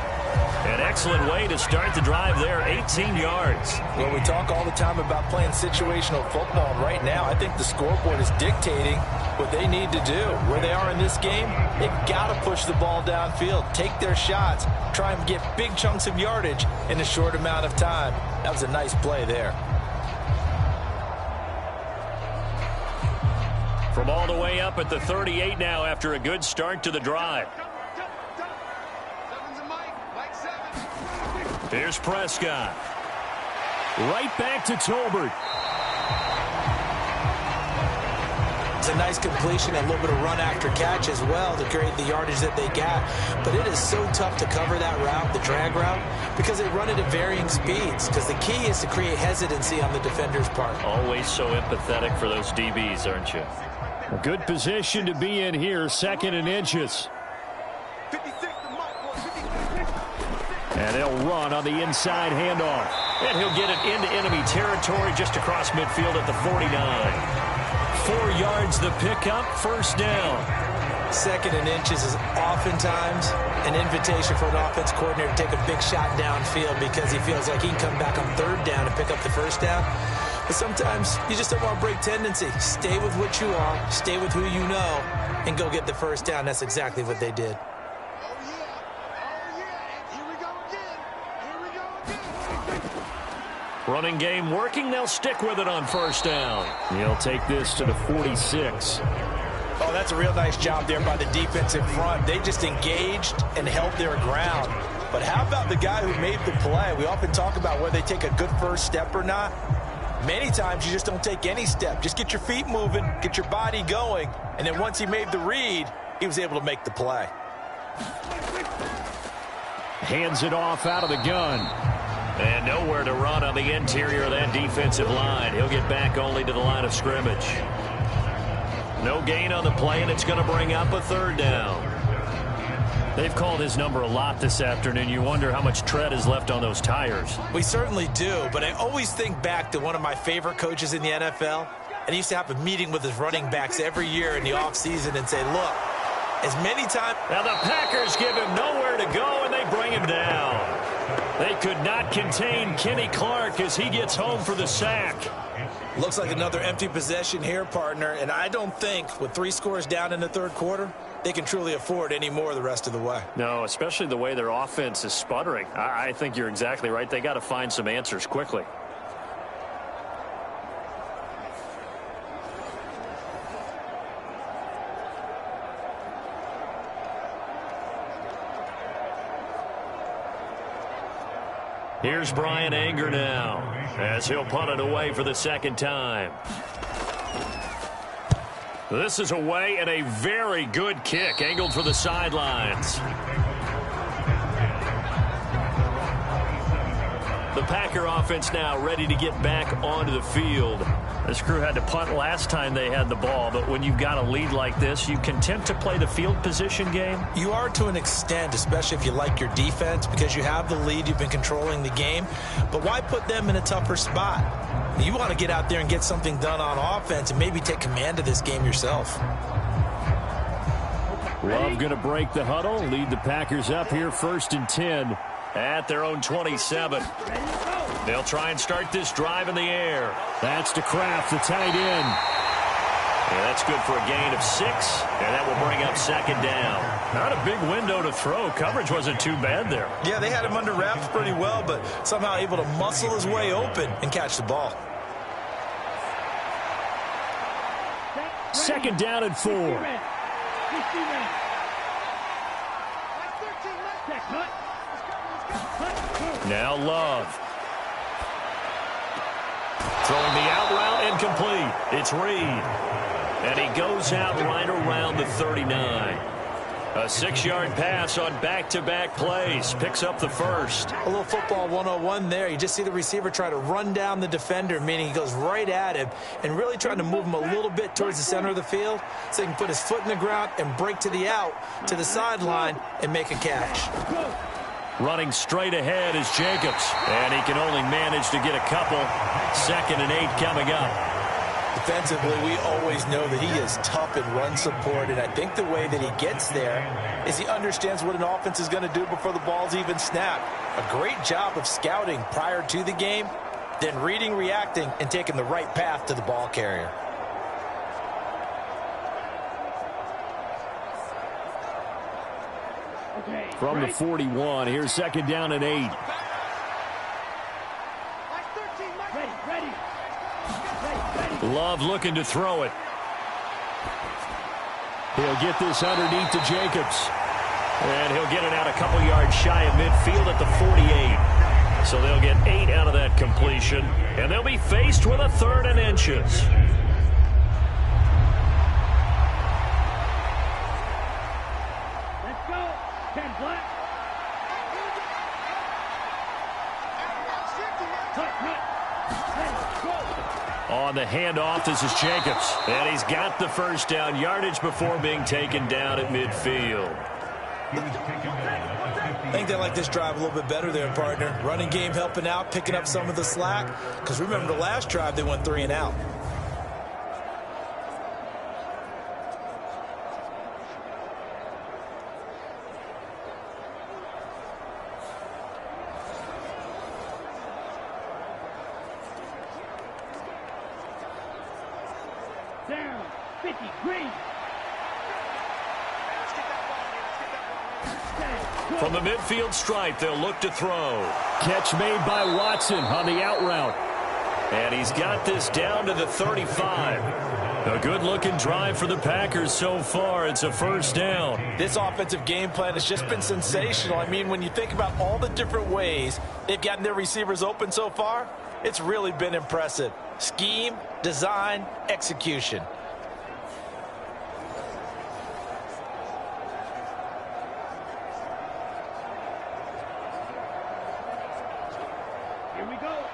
An excellent way to start the drive there, 18 yards. Well, we talk all the time about playing situational football, and right now I think the scoreboard is dictating what they need to do. Where they are in this game, they've got to push the ball downfield, take their shots, try and get big chunks of yardage in a short amount of time. That was a nice play there. From all the way up at the 38 now after a good start to the drive. Here's Prescott. Right back to Tolbert. It's a nice completion and a little bit of run after catch as well to create the yardage that they got. But it is so tough to cover that route, the drag route, because they run it at varying speeds. Because the key is to create hesitancy on the defender's part. Always so empathetic for those DBs, aren't you? A good position to be in here, 2nd and inches. And they'll run on the inside handoff. And he'll get it into enemy territory just across midfield at the 49. 4 yards the pickup, 1st down. 2nd and inches is oftentimes an invitation for an offense coordinator to take a big shot downfield because he feels like he can come back on 3rd down and pick up the 1st down. But sometimes you just don't want to break tendency. Stay with what you are, stay with who you know, and go get the 1st down. That's exactly what they did. Running game working. They'll stick with it on 1st down. He'll take this to the 46. Oh, that's a real nice job there by the defensive front. They just engaged and held their ground. But how about the guy who made the play? We often talk about whether they take a good first step or not. Many times you just don't take any step. Just get your feet moving, get your body going, and then once he made the read, he was able to make the play. Hands it off out of the gun. And nowhere to run on the interior of that defensive line. He'll get back only to the line of scrimmage. No gain on the play, and it's going to bring up a 3rd down. They've called his number a lot this afternoon. You wonder how much tread is left on those tires. We certainly do, but I always think back to one of my favorite coaches in the NFL, and he used to have a meeting with his running backs every year in the offseason and say, look, as many times... Now the Packers give him nowhere to go, and they bring him down. They could not contain Kenny Clark as he gets home for the sack. Looks like another empty possession here, partner, and I don't think with 3 scores down in the third quarter, they can truly afford any more the rest of the way. No, especially the way their offense is sputtering. I think you're exactly right. They got to find some answers quickly. Here's Brian Anger now as he'll punt it away for the second time. This is away and a very good kick angled for the sidelines. The Packer offense now ready to get back onto the field. This crew had to punt last time they had the ball, but when you've got a lead like this, you content to play the field position game? You are to an extent, especially if you like your defense, because you have the lead, you've been controlling the game. But why put them in a tougher spot? You want to get out there and get something done on offense and maybe take command of this game yourself. Love going to break the huddle, lead the Packers up here 1st and 10 at their own 27. They'll try and start this drive in the air. That's to Kraft, the tight end. Yeah, that's good for a gain of 6, and that will bring up 2nd down. Not a big window to throw. Coverage wasn't too bad there. Yeah, they had him under wraps pretty well, but somehow able to muscle his way open and catch the ball. 2nd down and 4. Now Love. Throwing the out route incomplete. It's Reed. And he goes out right around the 39. A 6-yard pass on back-to-back plays. Picks up the first. A little football 101 there. You just see the receiver try to run down the defender, meaning he goes right at him and really trying to move him a little bit towards the center of the field so he can put his foot in the ground and break to the out, to the sideline, and make a catch. Running straight ahead is Jacobs. And he can only manage to get a couple. 2nd and 8 coming up. Defensively, we always know that he is tough in run support, and I think the way that he gets there is he understands what an offense is going to do before the ball's even snapped. A great job of scouting prior to the game, then reading, reacting, and taking the right path to the ball carrier. From the 41, here's 2nd down and 8. Love looking to throw it. He'll get this underneath to Jacobs. And he'll get it out a couple yards shy of midfield at the 48. So they'll get 8 out of that completion. And they'll be faced with a 3rd and inches. Let's go. 10 black. On the handoff, this is Jacobs. And he's got the first down yardage before being taken down at midfield. I think they like this drive a little bit better there, partner. Running game helping out, picking up some of the slack. Because remember the last drive, they went 3 and out. Down. 50. Green. From the midfield stripe, they'll look to throw. Catch made by Watson on the out route. And he's got this down to the 35. A good-looking drive for the Packers so far. It's a 1st down. This offensive game plan has just been sensational. I mean, when you think about all the different ways they've gotten their receivers open so far, it's really been impressive. Scheme, design, execution.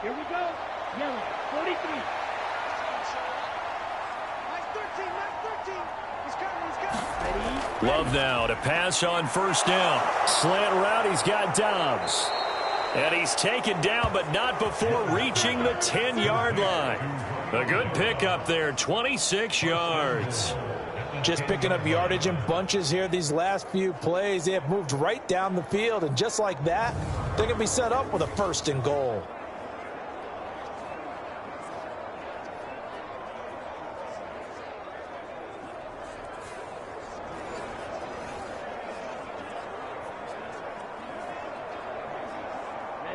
Here we go. Yellow. 43. Love now to pass on first down. Slant route, he's got Dobbs. And he's taken down, but not before reaching the 10-yard line. A good pickup there, 26 yards. Just picking up yardage in bunches here these last few plays. They have moved right down the field, and just like that, they're going to be set up with a 1st and goal.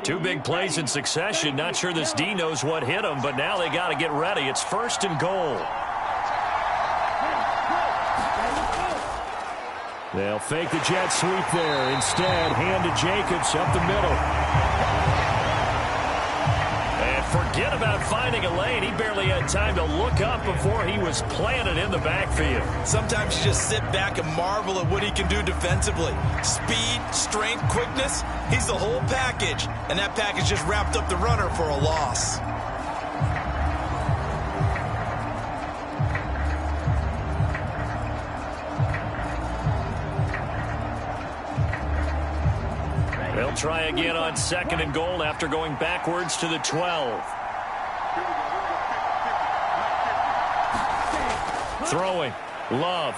Two big plays in succession. Not sure this D knows what hit him, but now they got to get ready. It's 1st and goal. They'll fake the jet sweep there. Instead, hand to Jacobs up the middle. And forget about finding a lane. He barely had time to look up before he was planted in the backfield. Sometimes you just sit back and marvel at what he can do defensively. Speed, strength, quickness, he's the whole package. And that package just wrapped up the runner for a loss. They'll try again on 2nd and goal after going backwards to the 12. Throwing. Love.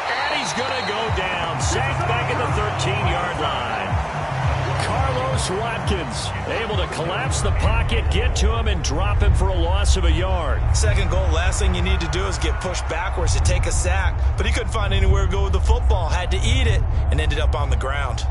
And he's going to go down. Sacked back at the 13-yard line. Carlos Watkins able to collapse the pocket, get to him, and drop him for a loss of a yard. 2nd goal, last thing you need to do is get pushed backwards to take a sack. But he couldn't find anywhere to go with the football. Had to eat it and ended up on the ground.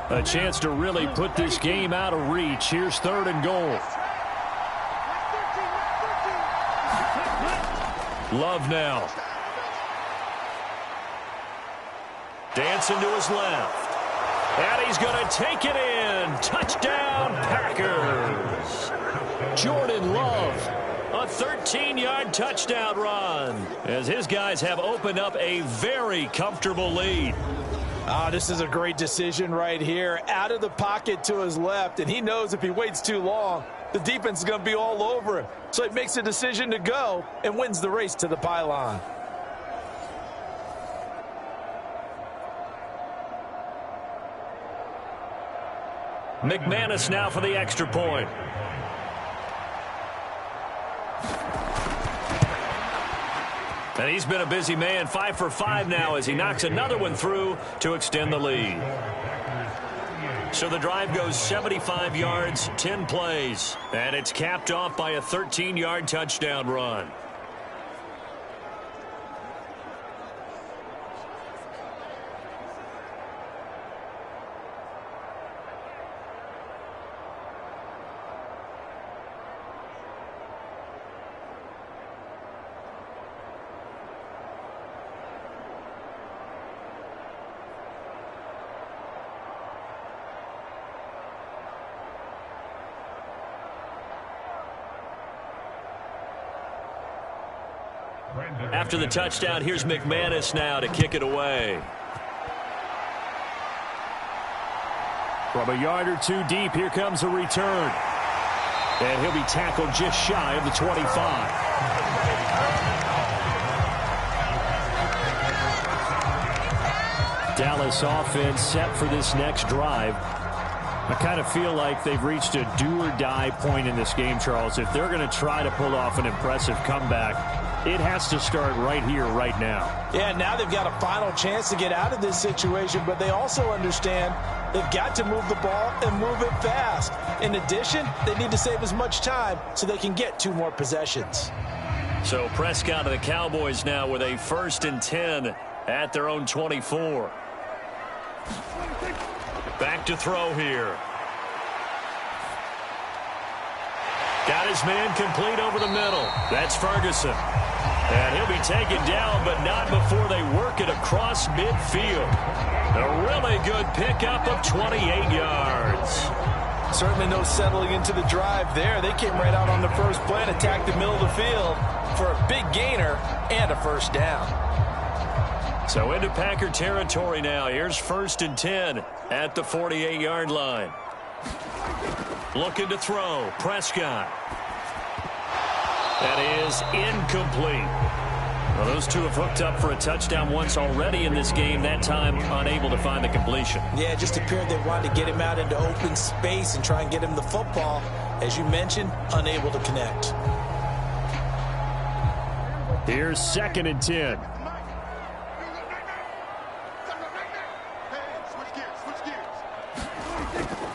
A chance to really put this game out of reach. Here's 3rd and goal. Love now. Dancing to his left. And he's going to take it in. Touchdown, Packers. Jordan Love. A 13-yard touchdown run. As his guys have opened up a very comfortable lead. This is a great decision right here. Out of the pocket to his left, and he knows if he waits too long, the defense is going to be all over him. So he makes a decision to go and wins the race to the pylon. McManus now for the extra point. And he's been a busy man, 5 for 5 now as he knocks another one through to extend the lead. So the drive goes 75 yards, 10 plays, and it's capped off by a 13-yard touchdown run. After the touchdown, here's McManus now to kick it away. From a yard or two deep, here comes a return. And he'll be tackled just shy of the 25. Dallas offense set for this next drive. I kind of feel like they've reached a do-or-die point in this game, Charles. If they're going to try to pull off an impressive comeback, it has to start right here, right now. Yeah, now they've got a final chance to get out of this situation, but they also understand they've got to move the ball and move it fast. In addition, they need to save as much time so they can get 2 more possessions. So Prescott and the Cowboys now with a 1st and 10 at their own 24. Back to throw here. Got his man complete over the middle. That's Ferguson. And he'll be taken down, but not before they work it across midfield. A really good pickup of 28 yards. Certainly no settling into the drive there. They came right out on the first play and attacked the middle of the field for a big gainer and a first down. So into Packer territory now. Here's 1st and 10 at the 48-yard line. Looking to throw. Prescott. That is incomplete. Well, those two have hooked up for a touchdown once already in this game, that time unable to find the completion. Yeah, it just appeared they wanted to get him out into open space and try and get him the football. As you mentioned, unable to connect. Here's 2nd and 10.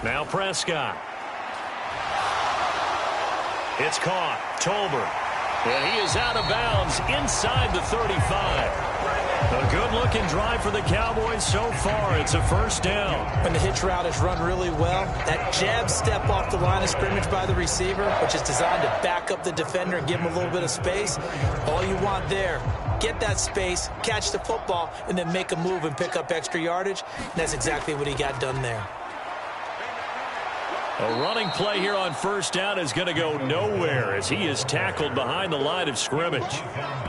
Now Prescott. It's caught. Tolbert. And he is out of bounds inside the 35. A good-looking drive for the Cowboys so far. It's a first down. When the hitch route is run really well, that jab step off the line of scrimmage by the receiver, which is designed to back up the defender and give him a little bit of space, all you want there, get that space, catch the football, and then make a move and pick up extra yardage. And that's exactly what he got done there. A running play here on first down is going to go nowhere as he is tackled behind the line of scrimmage.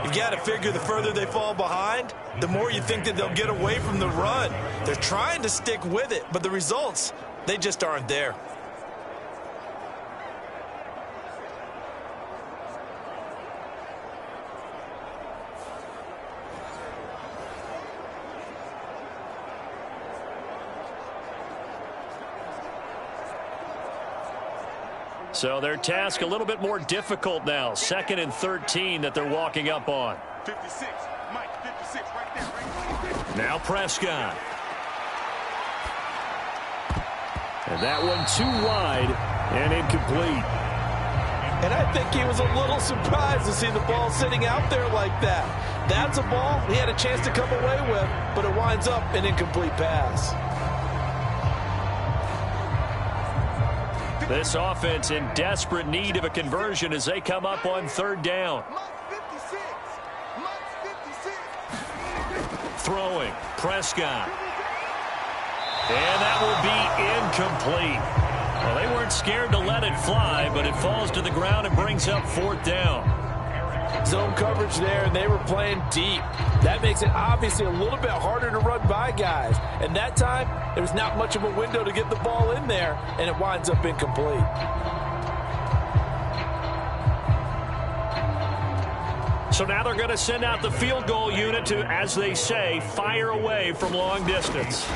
You got to figure the further they fall behind, the more you think that they'll get away from the run. They're trying to stick with it, but the results, they just aren't there. So their task a little bit more difficult now. 2nd and 13 that they're walking up on. 56, Mike, 56, right there, right there. Now Prescott. And that one too wide and incomplete. And I think he was a little surprised to see the ball sitting out there like that. That's a ball he had a chance to come away with, but it winds up an incomplete pass. This offense in desperate need of a conversion as they come up on 3rd down. Throwing. Prescott. And that will be incomplete. Well, they weren't scared to let it fly, but it falls to the ground and brings up 4th down. Zone coverage there, and they were playing deep. That makes it obviously a little bit harder to run by guys. And that time, there was not much of a window to get the ball in there, and it winds up incomplete. So now they're going to send out the field goal unit to, as they say, fire away from long distance.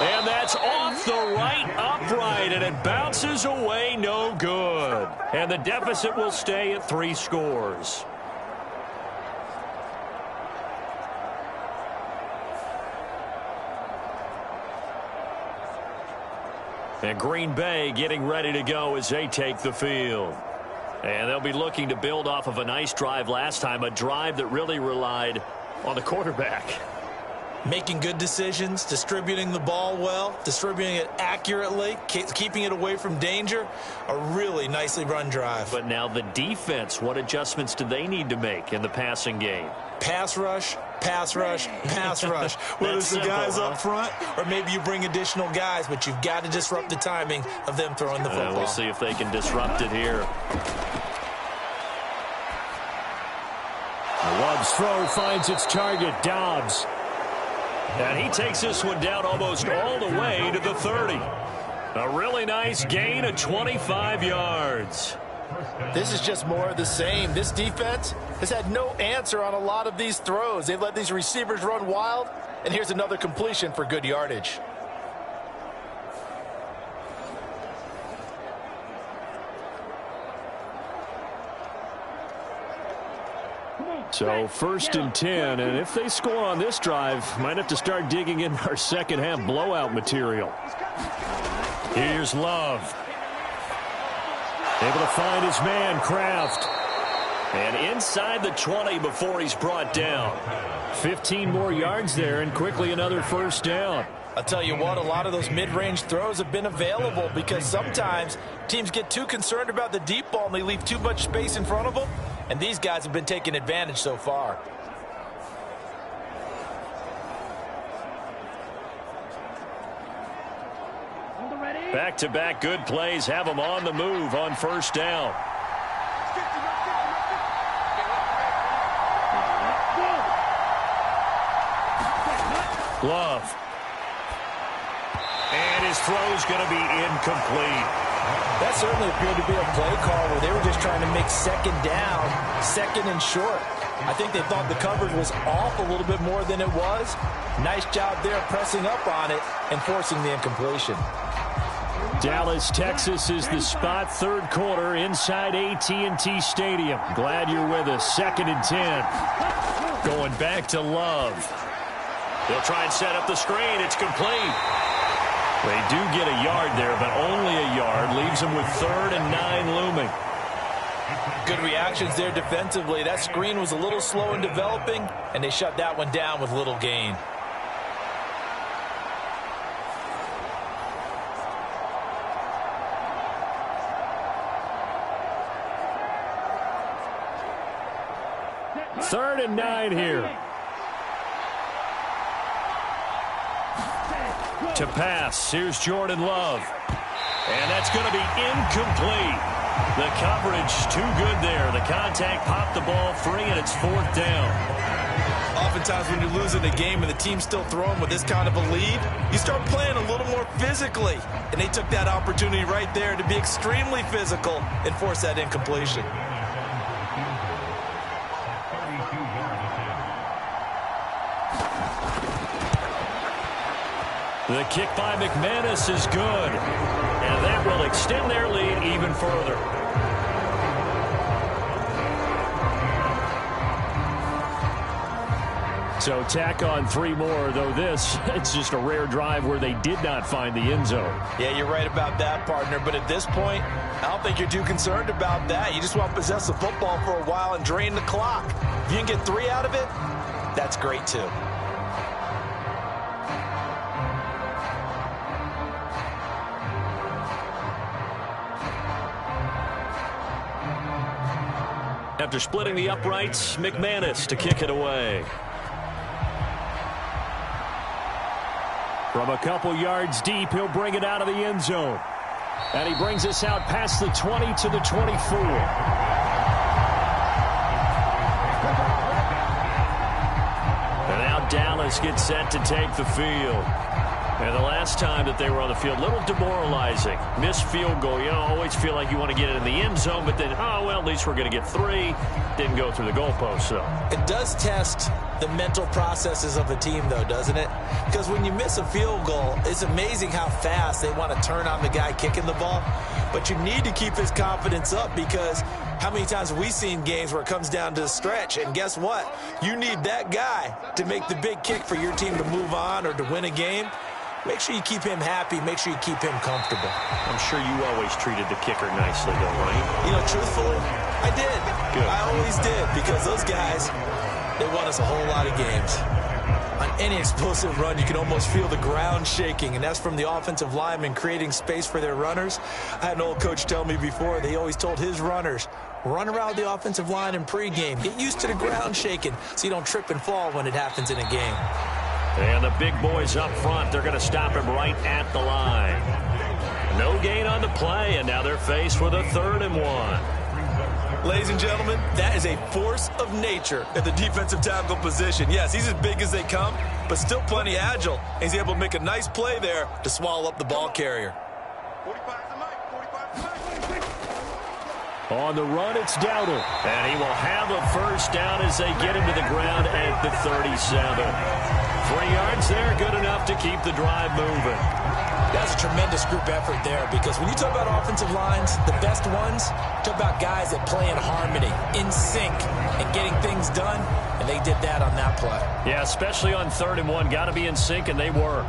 And that's off the right upright, and it bounces away no good. And the deficit will stay at 3 scores. And Green Bay getting ready to go as they take the field. And they'll be looking to build off of a nice drive last time, a drive that really relied on the quarterback. Making good decisions, distributing the ball well, distributing it accurately, keeping it away from danger. A really nicely run drive. But now the defense, what adjustments do they need to make in the passing game? Pass rush, pass rush, pass rush. Whether it's the guys up front or maybe you bring additional guys, but you've got to disrupt the timing of them throwing the football. We'll see if they can disrupt it here. Love's throw finds its target, Dobbs. And he takes this one down almost all the way to the 30. A really nice gain of 25 yards. This is just more of the same. This defense has had no answer on a lot of these throws. They've let these receivers run wild, and here's another completion for good yardage. So 1st and 10, and if they score on this drive, might have to start digging in our second half blowout material. Here's Love. Able to find his man, Kraft. And inside the 20 before he's brought down. 15 more yards there, and quickly another first down. I'll tell you what, a lot of those mid-range throws have been available because sometimes teams get too concerned about the deep ball and they leave too much space in front of them. And these guys have been taking advantage so far. Back-to-back good plays have them on the move on first down. Love. And his throw's going to be incomplete. That certainly appeared to be a play call where they were just trying to make second down, second and short. I think they thought the coverage was off a little bit more than it was. Nice job there pressing up on it and forcing the incompletion. Dallas, Texas is the spot, third quarter inside AT&T Stadium. Glad you're with us. 2nd and 10. Going back to Love. They'll try and set up the screen. It's complete. They do get a yard there, but only a yard. Leaves them with 3rd and 9 looming. Good reactions there defensively. That screen was a little slow in developing, and they shut that one down with little gain. Third and 9 here. To pass. Here's Jordan Love. And that's going to be incomplete. The coverage too good there. The contact popped the ball free, and it's 4th down. Oftentimes when you're losing a game and the team's still throwing with this kind of a lead, you start playing a little more physically. And they took that opportunity right there to be extremely physical and force that incompletion. The kick by McManus is good. And that will extend their lead even further. So tack on 3 more, though this, it's just a rare drive where they did not find the end zone. Yeah, you're right about that, partner. But at this point, I don't think you're too concerned about that. You just want to possess the football for a while and drain the clock. If you can get 3 out of it, that's great too. After splitting the uprights, McManus to kick it away. From a couple yards deep, he'll bring it out of the end zone. And he brings us out past the 20 to the 24. And now Dallas gets set to take the field. And the last time that they were on the field, a little demoralizing. Missed field goal. You know, always feel like you want to get it in the end zone, but then, oh, well, at least we're going to get 3. Didn't go through the goalpost, so. It does test the mental processes of a team, though, doesn't it? Because when you miss a field goal, it's amazing how fast they want to turn on the guy kicking the ball. But you need to keep his confidence up, because how many times have we seen games where it comes down to the stretch? And guess what? You need that guy to make the big kick for your team to move on or to win a game. Make sure you keep him happy. Make sure you keep him comfortable. I'm sure you always treated the kicker nicely, though, right? You know, truthfully, I did. Good. I always did, because those guys, they won us a whole lot of games. On any explosive run, you can almost feel the ground shaking, and that's from the offensive linemen creating space for their runners. I had an old coach tell me before, they always told his runners, run around the offensive line in pregame. Get used to the ground shaking so you don't trip and fall when it happens in a game. And the big boys up front, they're going to stop him right at the line. No gain on the play, and now they're faced with a 3rd and 1. Ladies and gentlemen, that is a force of nature at the defensive tackle position. Yes, he's as big as they come, but still plenty agile. He's able to make a nice play there to swallow up the ball carrier. 45 to Mike, 45 to Mike. On the run, it's Dowdle. And he will have a first down as they get him to the ground at the 37. 3 yards there, good enough to keep the drive moving. That's a tremendous group effort there, because when you talk about offensive lines, the best ones, talk about guys that play in harmony, in sync, and getting things done, and they did that on that play. Yeah, especially on 3rd and 1. Got to be in sync, and they were.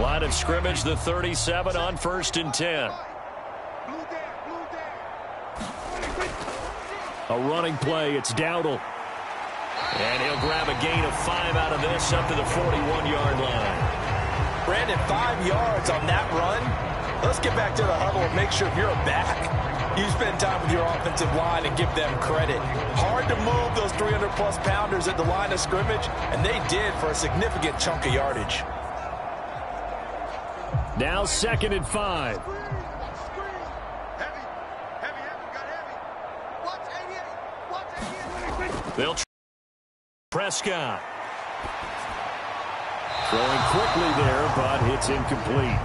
Line of scrimmage, the 37 on 1st and 10. A running play, it's Dowdle. And he'll grab a gain of 5 out of this up to the 41-yard line. Brandon, 5 yards on that run. Let's get back to the huddle and make sure if you're a back, you spend time with your offensive line and give them credit. Hard to move those 300-plus pounders at the line of scrimmage, and they did for a significant chunk of yardage. Now 2nd and 5. Heavy, got heavy. Watch 88. They'll Prescott. Throwing quickly there, but it's incomplete.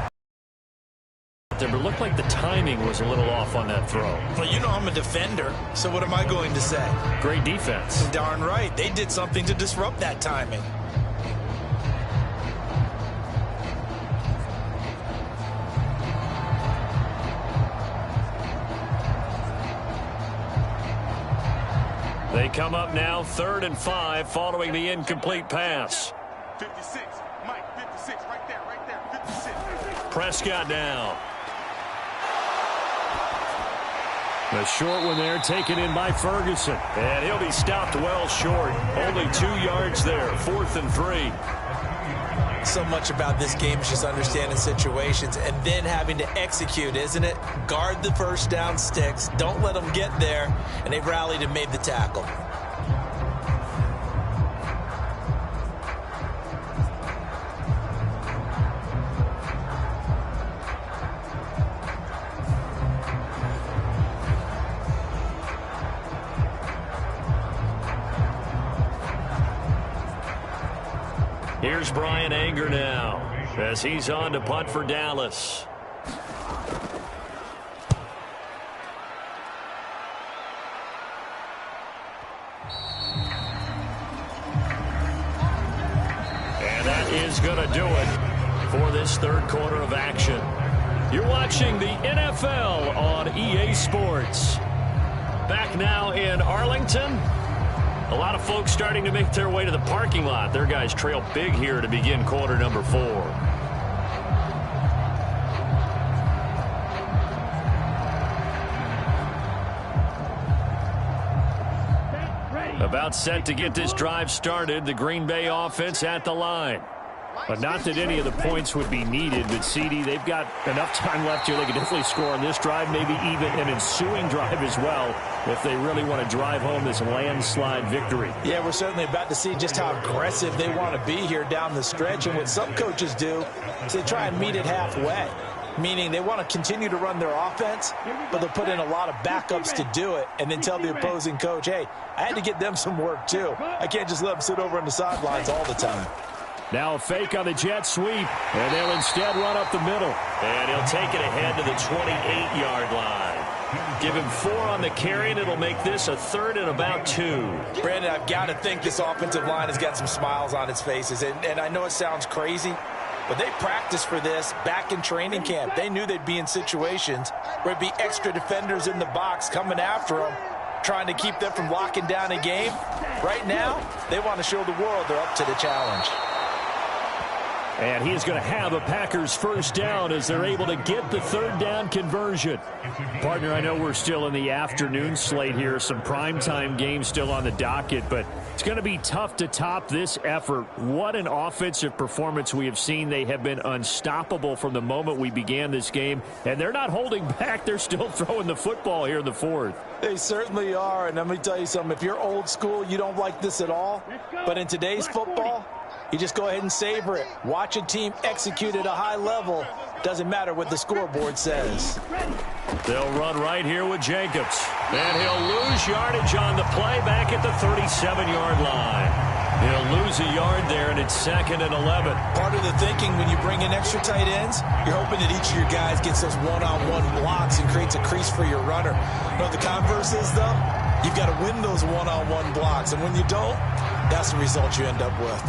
It looked like the timing was a little off on that throw. Well, you know I'm a defender, so what am I going to say? Great defense. Darn right. They did something to disrupt that timing. They come up now 3rd and 5 following the incomplete pass. 56. Mike, 56. Right there. 56. Prescott down. The short one there taken in by Ferguson. And he'll be stopped well short. Only 2 yards there. 4th and 3. So much about this game is just understanding situations and then having to execute, isn't it? Guard the first down sticks. Don't let them get there. And they've rallied and made the tackle. Here's Brian Anger now as he's on to punt for Dallas. And that is going to do it for this 3rd quarter of action. You're watching the NFL on EA Sports. Back now in Arlington. A lot of folks starting to make their way to the parking lot. Their guys trail big here to begin quarter number 4. About set to get this drive started. The Green Bay offense at the line. But not that any of the points would be needed. But, CD, they've got enough time left here. They can definitely score on this drive, maybe even an ensuing drive as well, if they really want to drive home this landslide victory. Yeah, we're certainly about to see just how aggressive they want to be here down the stretch. And what some coaches do is they try and meet it halfway, meaning they want to continue to run their offense, but they'll put in a lot of backups to do it and then tell the opposing coach, hey, I had to get them some work too. I can't just let them sit over on the sidelines all the time. Now a fake on the jet sweep, and they'll instead run up the middle. And he'll take it ahead to the 28-yard line. Give him 4 on the carry, and it'll make this a 3rd and about 2. Brandon, I've got to think this offensive line has got some smiles on its faces. And I know it sounds crazy, but they practiced for this back in training camp. They knew they'd be in situations where it'd be extra defenders in the box coming after them, trying to keep them from locking down a game. Right now, they want to show the world they're up to the challenge. And he's going to have a Packers first down as they're able to get the 3rd down conversion. Partner, I know we're still in the afternoon slate here. Some primetime games still on the docket, but it's going to be tough to top this effort. What an offensive performance we have seen. They have been unstoppable from the moment we began this game, and they're not holding back. They're still throwing the football here in the 4th. They certainly are, and let me tell you something. If you're old school, you don't like this at all. But in today's football, you just go ahead and savor it. Watch a team execute at a high level. Doesn't matter what the scoreboard says. They'll run right here with Jacobs. And he'll lose yardage on the play back at the 37-yard line. He'll lose a yard there, and it's 2nd and 11. Part of the thinking when you bring in extra tight ends, you're hoping that each of your guys gets those one-on-one blocks and creates a crease for your runner. You know what the converse is, though? You've got to win those one-on-one blocks, and when you don't, that's the result you end up with.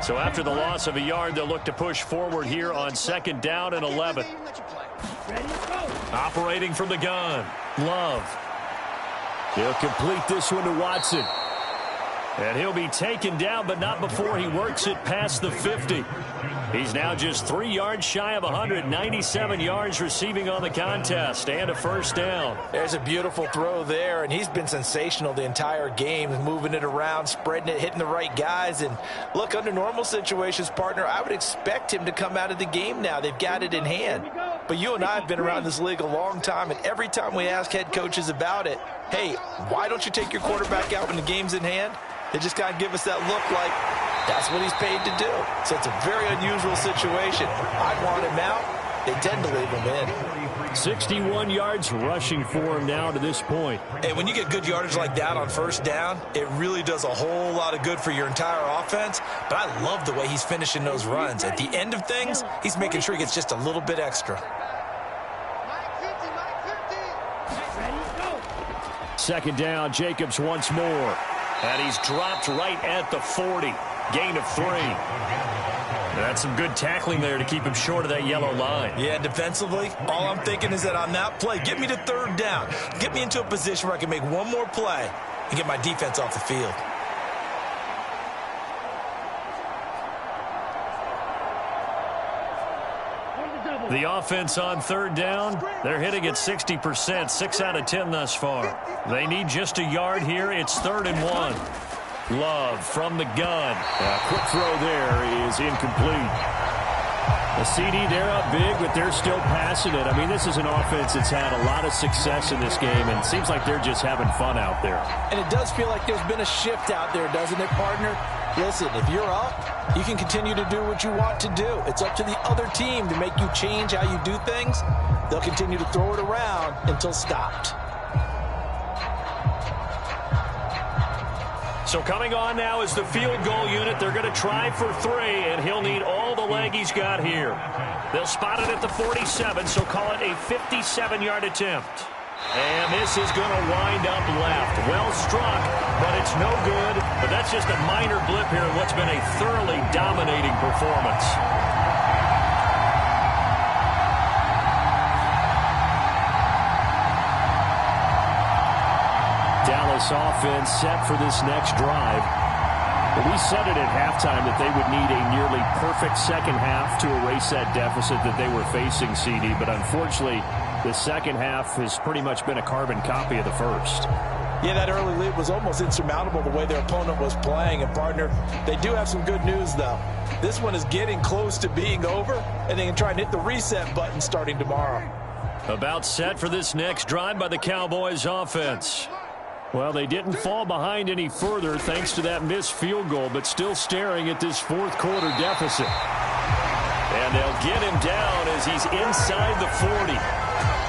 So after the loss of a yard, they'll look to push forward here on 2nd down and 11. Operating from the gun, Love. He'll complete this one to Watson. And he'll be taken down, but not before he works it past the 50. He's now just 3 yards shy of 197 yards receiving on the contest and a first down. There's a beautiful throw there, and he's been sensational the entire game, moving it around, spreading it, hitting the right guys. And look, under normal situations, partner, I would expect him to come out of the game now. They've got it in hand. But you and I have been around this league a long time, and every time we ask head coaches about it, hey, why don't you take your quarterback out when the game's in hand? They just kind of give us that look like that's what he's paid to do. So it's a very unusual situation. I'd want him out. They tend to leave him in. 61 yards rushing for him now to this point. Hey, when you get good yardage like that on first down, it really does a whole lot of good for your entire offense. But I love the way he's finishing those runs. At the end of things, he's making sure he gets just a little bit extra. Second down, Jacobs once more. And he's dropped right at the 40. Gain of 3. That's some good tackling there to keep him short of that yellow line. Yeah, defensively, all I'm thinking is that on that play, get me to third down. Get me into a position where I can make one more play and get my defense off the field. The offense on third down, they're hitting at 60%, 6 out of 10 thus far. They need just a yard here. It's 3rd and 1. Love from the gun. A quick throw there is incomplete. The CD, they're up big, but they're still passing it. I mean, this is an offense that's had a lot of success in this game, and it seems like they're just having fun out there. And it does feel like there's been a shift out there, doesn't it, partner? Listen, if you're up, you can continue to do what you want to do. It's up to the other team to make you change how you do things. They'll continue to throw it around until stopped. So coming on now is the field goal unit. They're going to try for 3, and he'll need all the leg he's got here. They'll spot it at the 47, so call it a 57-yard attempt. And this is going to wind up left. Well struck, but it's no good. But that's just a minor blip here in what's been a thoroughly dominating performance. Dallas offense set for this next drive. We said it at halftime that they would need a nearly perfect second half to erase that deficit that they were facing, CD. But unfortunately, the second half has pretty much been a carbon copy of the first. Yeah, that early lead was almost insurmountable the way their opponent was playing. And, partner, they do have some good news, though. This one is getting close to being over, and they can try and hit the reset button starting tomorrow. About set for this next drive by the Cowboys offense. Well, they didn't fall behind any further thanks to that missed field goal, but still staring at this fourth quarter deficit. And they'll get him down as he's inside the 40.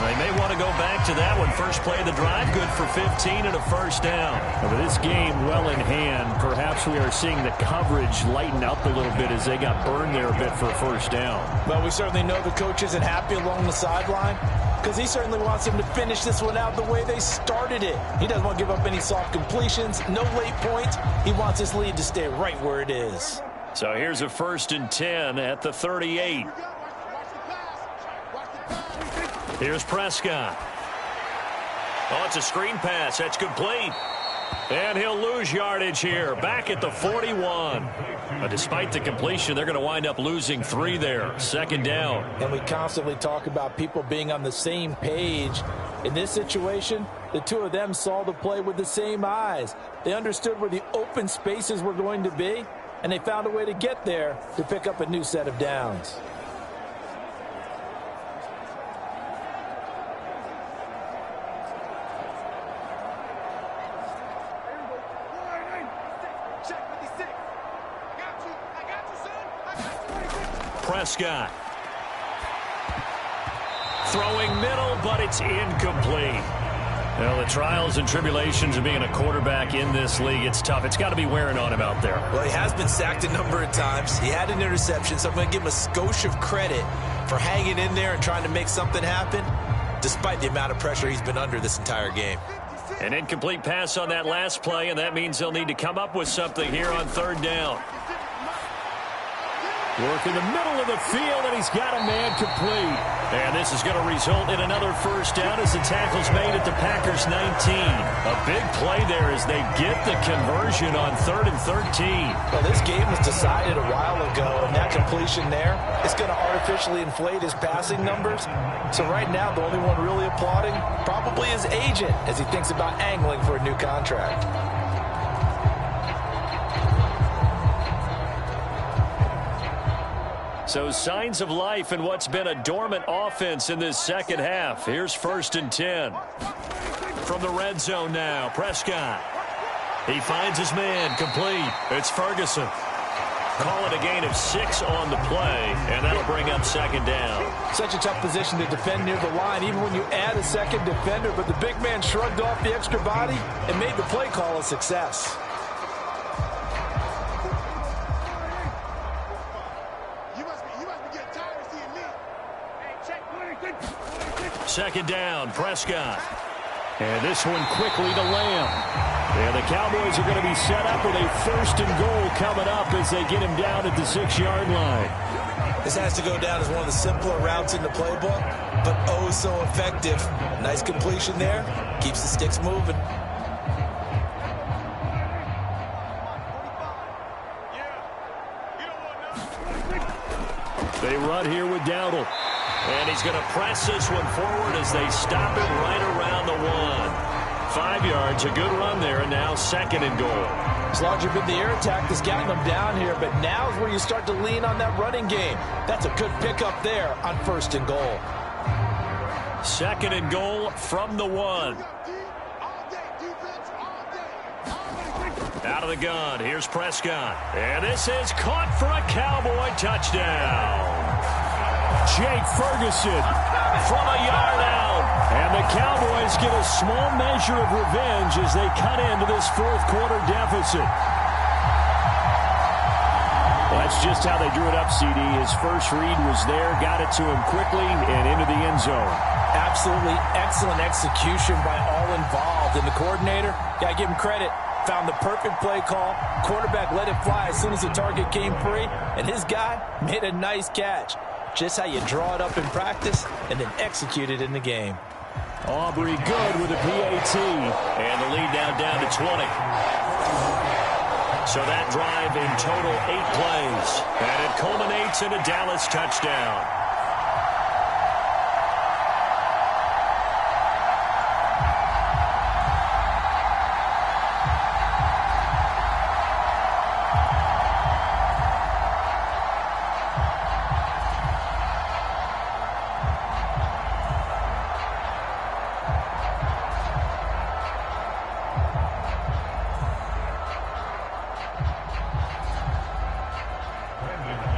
They may want to go back to that one. First play of the drive, good for 15 and a first down. With this game well in hand, perhaps we are seeing the coverage lighten up a little bit as they got burned there a bit for a first down. Well, we certainly know the coach isn't happy along the sideline because he certainly wants them to finish this one out the way they started it. He doesn't want to give up any soft completions, no late points. He wants his lead to stay right where it is. So here's a 1st and 10 at the 38. Here's Prescott. Oh, it's a screen pass. That's complete. And he'll lose yardage here. Back at the 41. But despite the completion, they're going to wind up losing 3 there. Second down. And we constantly talk about people being on the same page. In this situation, the two of them saw the play with the same eyes. They understood where the open spaces were going to be, and they found a way to get there to pick up a new set of downs. Prescott. Throwing middle, but it's incomplete. Well, the trials and tribulations of being a quarterback in this league, it's tough. It's got to be wearing on him out there. Well, he has been sacked a number of times. He had an interception, so I'm going to give him a skosh of credit for hanging in there and trying to make something happen, despite the amount of pressure he's been under this entire game. An incomplete pass on that last play, and that means they'll need to come up with something here on 3rd down. Work in the middle of the field, and he's got a man complete. And this is going to result in another first down as the tackle's made at the Packers' 19. A big play there as they get the conversion on 3rd and 13. Well, this game was decided a while ago, and that completion there is going to artificially inflate his passing numbers. So right now, the only one really applauding probably his agent as he thinks about angling for a new contract. So signs of life in what's been a dormant offense in this second half. Here's 1st and 10. From the red zone now, Prescott. He finds his man, complete. It's Ferguson. Call it a gain of 6 on the play, and that'll bring up 2nd down. Such a tough position to defend near the line, even when you add a second defender, but the big man shrugged off the extra body and made the play call a success. Second down, Prescott. And this one quickly to Lamb. And the Cowboys are going to be set up with a 1st and goal coming up as they get him down at the 6-yard line. This has to go down as one of the simpler routes in the playbook, but oh so effective. Nice completion there. Keeps the sticks moving. They run here with Dowdle. And he's going to press this one forward as they stop it right around the 1. 5 yards, a good run there, and now 2nd and goal. It's largely been the air attack that's gotten them down here, but now is where you start to lean on that running game. That's a good pickup there on 1st and goal. 2nd and goal from the 1. Out of the gun, here's Prescott. And this is caught for a Cowboy touchdown. Jake Ferguson from a yard out. And the Cowboys get a small measure of revenge as they cut into this 4th quarter deficit. Well, that's just how they drew it up, CD. His first read was there, got it to him quickly and into the end zone. Absolutely excellent execution by all involved. And the coordinator, got to give him credit, found the perfect play call. Quarterback let it fly as soon as the target came free, and his guy made a nice catch. Just how you draw it up in practice and then execute it in the game. Aubrey good with a PAT. And the lead now down to 20. So that drive in total 8 plays. And it culminates in a Dallas touchdown.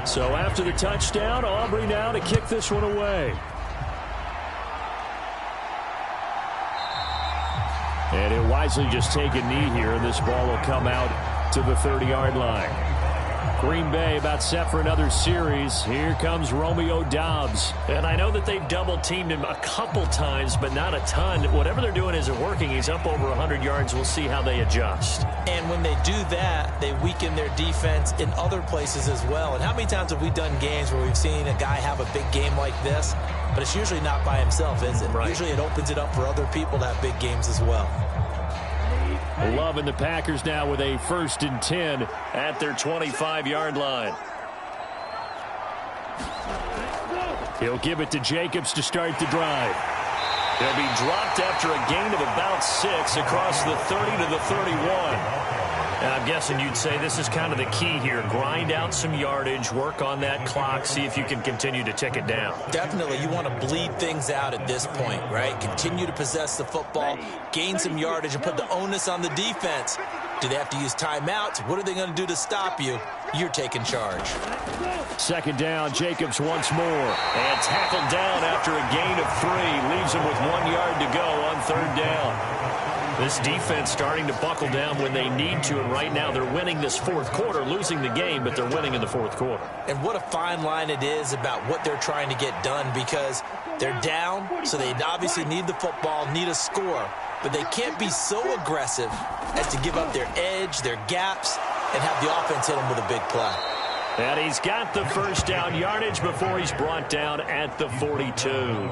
So after the touchdown, Aubrey now to kick this one away. And he'll wisely just take a knee here, and this ball will come out to the 30-yard line. Green Bay about set for another series. Here comes Romeo Doubs. And I know that they've double-teamed him a couple times, but not a ton. Whatever they're doing isn't working. He's up over 100 yards. We'll see how they adjust. And when they do that, they weaken their defense in other places as well. And how many times have we done games where we've seen a guy have a big game like this? But it's usually not by himself, is it? Right. Usually it opens it up for other people to have big games as well. Loving the Packers now with a 1st and 10 at their 25-yard line. He'll give it to Jacobs to start the drive. They'll be dropped after a gain of about 6 across the 30 to the 31. And I'm guessing you'd say this is kind of the key here. Grind out some yardage, work on that clock, see if you can continue to tick it down. Definitely. You want to bleed things out at this point, right? Continue to possess the football, gain some yardage, and put the onus on the defense. Do they have to use timeouts? What are they going to do to stop you? You're taking charge. 2nd down, Jacobs once more. And tackled down after a gain of 3. Leaves him with 1 yard to go on 3rd down. This defense starting to buckle down when they need to, and right now they're winning this 4th quarter, losing the game, but they're winning in the 4th quarter. And what a fine line it is about what they're trying to get done, because they're down, so they obviously need the football, need a score, but they can't be so aggressive as to give up their edge, their gaps, and have the offense hit them with a big play. And he's got the first down yardage before he's brought down at the 42.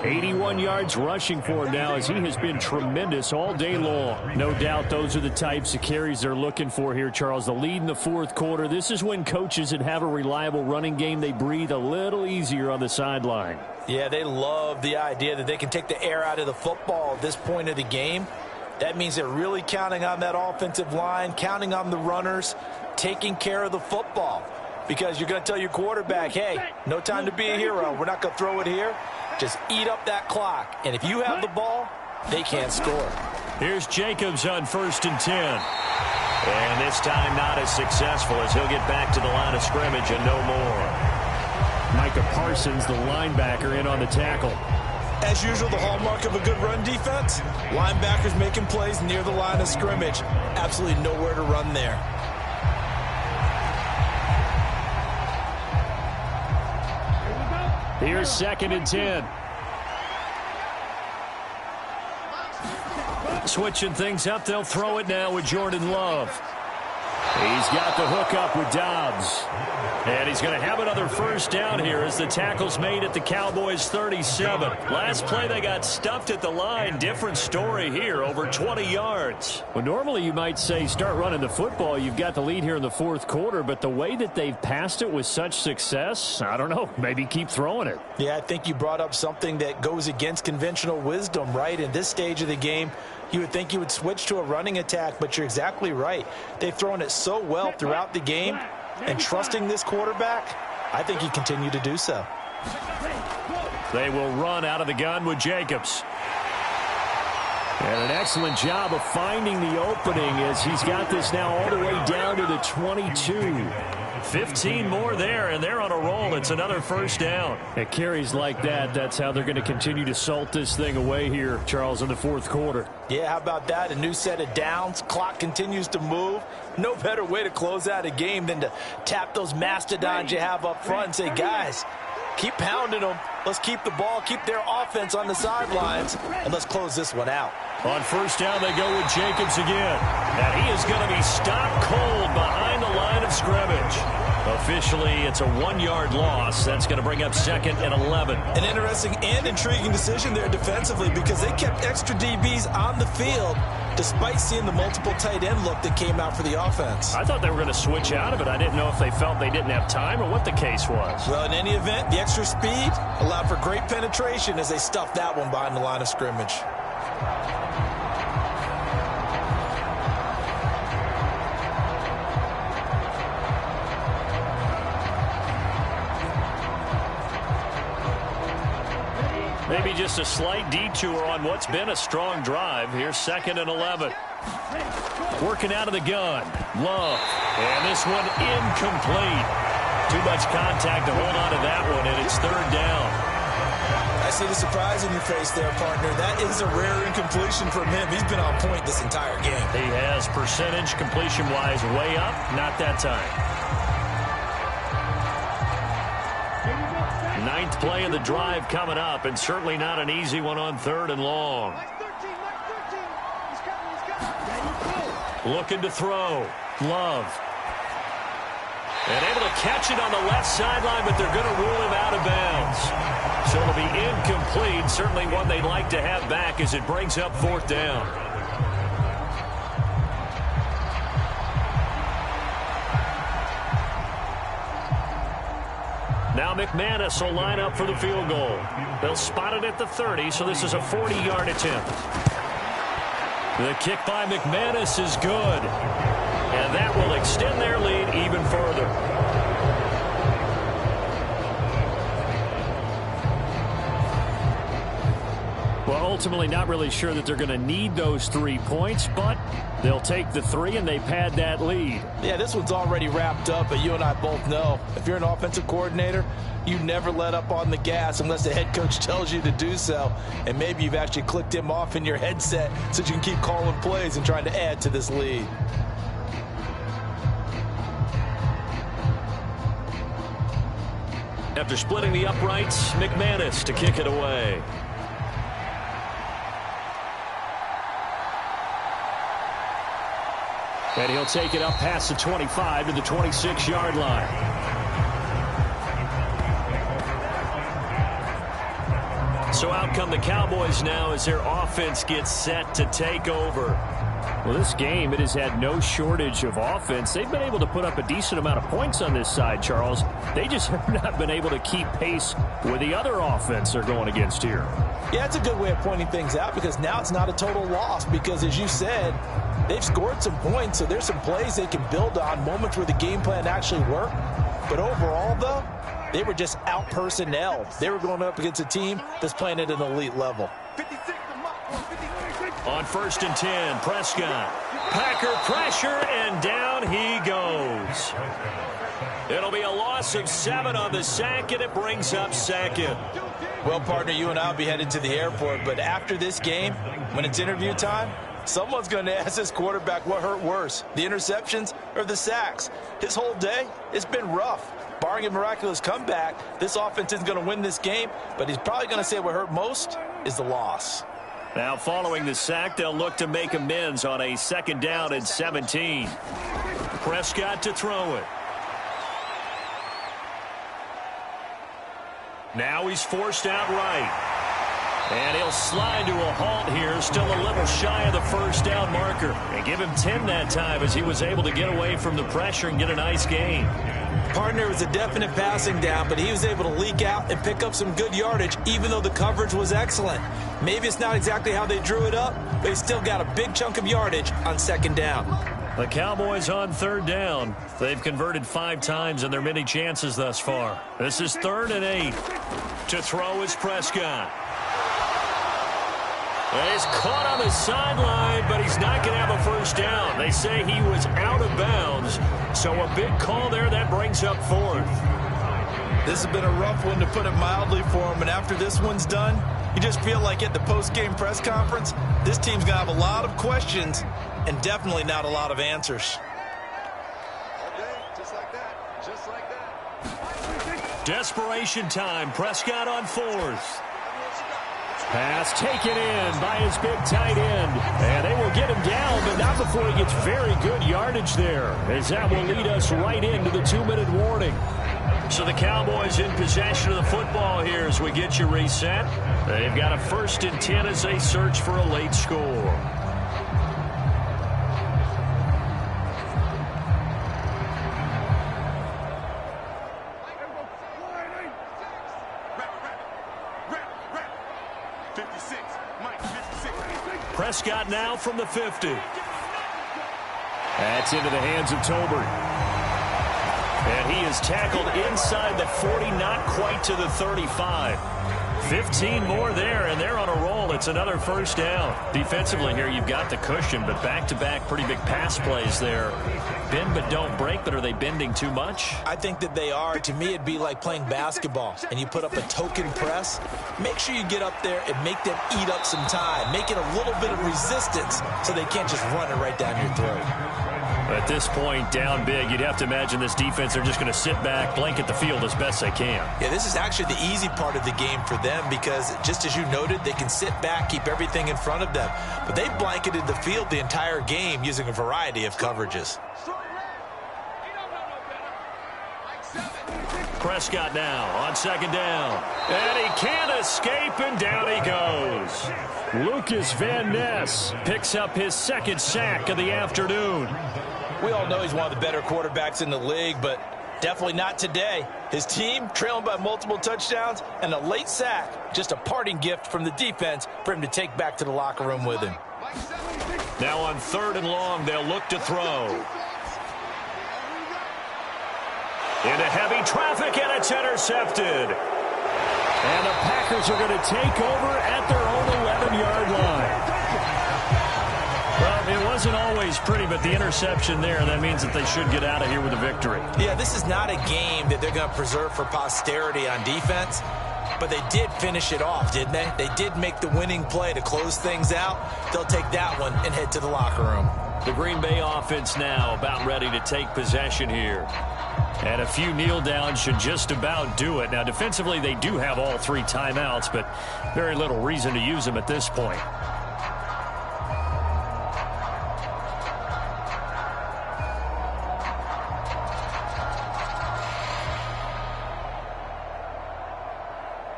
81 yards rushing for him now as he has been tremendous all day long. No doubt those are the types of carries they're looking for here, Charles. The lead in the fourth quarter. This is when coaches that have a reliable running game, they breathe a little easier on the sideline. Yeah, they love the idea that they can take the air out of the football at this point of the game. That means they're really counting on that offensive line, counting on the runners, taking care of the football. Because you're going to tell your quarterback, hey, no time to be a hero. We're not going to throw it here. Just eat up that clock. And if you have the ball, they can't score. Here's Jacobs on 1st and 10. And this time not as successful as he'll get back to the line of scrimmage and no more. Micah Parsons, the linebacker, in on the tackle. As usual, the hallmark of a good run defense, linebackers making plays near the line of scrimmage. Absolutely nowhere to run there. Here's 2nd and 10. Switching things up, they'll throw it now with Jordan Love. He's got the hook up with Dobbs. And he's going to have another first down here as the tackle's made at the Cowboys 37. Last play they got stuffed at the line. Different story here, over 20 yards. Well, normally you might say start running the football. You've got the lead here in the fourth quarter, but the way that they've passed it with such success, I don't know, maybe keep throwing it. Yeah, I think you brought up something that goes against conventional wisdom, right? In this stage of the game, you would think you would switch to a running attack, but you're exactly right. They've thrown it so well throughout the game, and trusting this quarterback, I think he continue to do so. They will run out of the gun with Jacobs. And an excellent job of finding the opening as he's got this now all the way down to the 22. 15 more there, and they're on a roll. It's another first down. It carries like that. That's how they're going to continue to salt this thing away here, Charles, in the fourth quarter. Yeah, how about that? A new set of downs. Clock continues to move. No better way to close out a game than to tap those mastodons you have up front and say, guys, keep pounding them. Let's keep the ball, keep their offense on the sidelines, and let's close this one out. On first down, they go with Jacobs again. And he is going to be stopped cold behind the line of scrimmage. Officially, it's a 1-yard loss. That's going to bring up 2nd and 11. An interesting and intriguing decision there defensively because they kept extra DBs on the field despite seeing the multiple tight end look that came out for the offense. I thought they were going to switch out of it. I didn't know if they felt they didn't have time or what the case was. Well, in any event, the extra speed allowed for great penetration as they stuffed that one behind the line of scrimmage. Maybe just a slight detour on what's been a strong drive. Here's 2nd and 11. Working out of the gun. Love. And this one incomplete. Too much contact to hold on to that one, and it's 3rd down. I see the surprise in your face there, partner. That is a rare incompletion from him. He's been on point this entire game. He has percentage completion-wise way up. Not that time. 9th play of the drive coming up, and certainly not an easy one on 3rd and long. Looking to throw. Love. And able to catch it on the left sideline, but they're going to rule him out of bounds. So it'll be incomplete. Certainly one they'd like to have back as it brings up 4th down. Now McManus will line up for the field goal. They'll spot it at the 30, so this is a 40-yard attempt. The kick by McManus is good. And that will extend their lead even further. Well, ultimately not really sure that they're going to need those 3 points, but they'll take the 3 and they pad that lead. Yeah, this one's already wrapped up, but you and I both know if you're an offensive coordinator, you never let up on the gas unless the head coach tells you to do so. And maybe you've actually clicked him off in your headset so you can keep calling plays and trying to add to this lead. After splitting the uprights, McManus to kick it away. And he'll take it up past the 25 to the 26-yard line. So out come the Cowboys now as their offense gets set to take over. Well, this game, it has had no shortage of offense. They've been able to put up a decent amount of points on this side, Charles. They just have not been able to keep pace with the other offense they're going against here. Yeah, it's a good way of pointing things out because now it's not a total loss because, as you said, they've scored some points, so there's some plays they can build on, moments where the game plan actually worked. But overall, though, they were just out-personnel. They were going up against a team that's playing at an elite level. On 1st and 10, Prescott. Packer pressure, and down he goes. It'll be a loss of 7 on the sack, and it brings up 2nd. Well, partner, you and I will be headed to the airport, but after this game, when it's interview time, someone's going to ask this quarterback what hurt worse, the interceptions or the sacks. His whole day, it's been rough. Barring a miraculous comeback, this offense isn't going to win this game, but he's probably going to say what hurt most is the loss. Now following the sack, they'll look to make amends on a 2nd down and 17. Prescott to throw it. Now he's forced out right. And he'll slide to a halt here, still a little shy of the 1st down marker. And give him 10 that time as he was able to get away from the pressure and get a nice gain. Partner, was a definite passing down, but he was able to leak out and pick up some good yardage, even though the coverage was excellent. Maybe it's not exactly how they drew it up, but he still got a big chunk of yardage on 2nd down. The Cowboys on 3rd down. They've converted 5 times in their many chances thus far. This is 3rd and 8. To throw is Prescott. He's caught on the sideline, but he's not going to have a 1st down. They say he was out of bounds, so a big call there that brings up 4th. This has been a rough one, to put it mildly, for him, and after this one's done, you just feel like at the post-game press conference, this team's going to have a lot of questions and definitely not a lot of answers. Okay, just like that. Just like that. Desperation time. Prescott on 4th. Pass taken in by his big tight end. And they will get him down, but not before he gets very good yardage there, as that will lead us right into the 2-minute warning. So the Cowboys in possession of the football here as we get you reset. They've got a 1st and 10 as they search for a late score. Prescott now from the 50. That's into the hands of Tolbert. And he is tackled inside the 40, not quite to the 35. 15 more there, and they're on a roll. It's another 1st down. Defensively here, you've got the cushion, but back-to-back pretty big pass plays there. Bend but don't break, but are they bending too much? I think that they are. To me, it'd be like playing basketball, and you put up a token press. Make sure you get up there and make them eat up some time. Make it a little bit of resistance so they can't just run it right down your throat. At this point, down big, you'd have to imagine this defense, they're just going to sit back, blanket the field as best they can. Yeah, this is actually the easy part of the game for them because, just as you noted, they can sit back, keep everything in front of them. But they blanketed the field the entire game using a variety of coverages. Prescott now on 2nd down. And he can't escape, and down he goes. Lucas Van Ness picks up his 2nd sack of the afternoon. We all know he's one of the better quarterbacks in the league, but definitely not today. His team trailing by multiple touchdowns and a late sack, just a parting gift from the defense for him to take back to the locker room with him. Now on 3rd and long, they'll look to throw. Into heavy traffic, and it's intercepted. And the Packers are going to take over at their own 11-yard line. Well, it wasn't always pretty, but the interception there, that means that they should get out of here with a victory. Yeah, this is not a game that they're going to preserve for posterity on defense, but they did finish it off, didn't they? They did make the winning play to close things out. They'll take that one and head to the locker room. The Green Bay offense now about ready to take possession here. And a few kneel downs should just about do it. Now, defensively, they do have all 3 timeouts, but very little reason to use them at this point.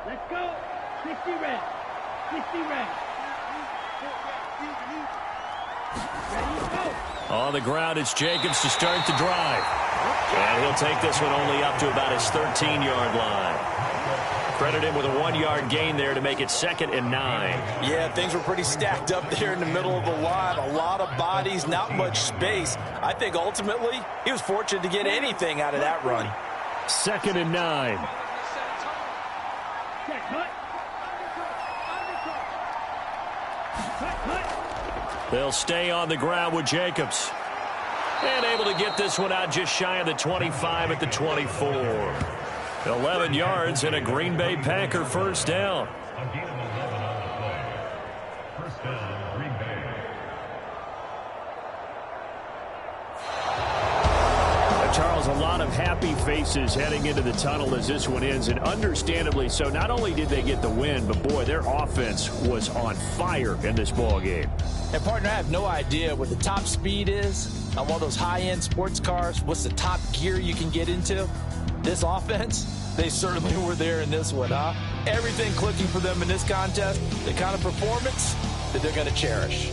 Let's go. 60 reps. Be ready. Ready, go. On the ground, it's Jacobs to start the drive. And he'll take this one only up to about his 13-yard line. Credit him with a 1-yard gain there to make it 2nd and 9. Yeah, things were pretty stacked up there in the middle of the line. A lot of bodies, not much space. I think ultimately he was fortunate to get anything out of that run. 2nd and 9. Check, cut. Cut, cut. They'll stay on the ground with Jacobs. And able to get this one out just shy of the 25 at the 24. 11 yards and a Green Bay Packer first down. Charles, a lot of happy faces heading into the tunnel as this one ends, and understandably so. Not only did they get the win, but boy, their offense was on fire in this ball game. And partner, I have no idea what the top speed is on one of those high-end sports cars. What's the top gear you can get into? This offense, they certainly were there in this one, huh? Everything clicking for them in this contest, the kind of performance that they're going to cherish.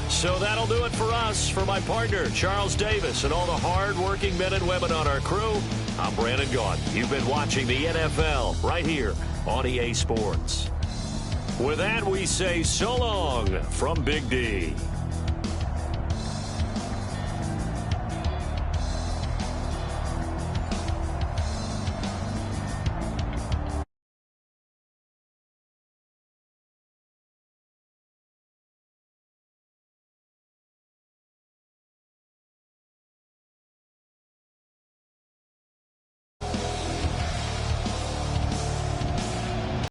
So that'll do it for us. For my partner, Charles Davis, and all the hard-working men and women on our crew, I'm Brandon Gaudin. You've been watching the NFL right here on EA Sports. With that, we say so long from Big D.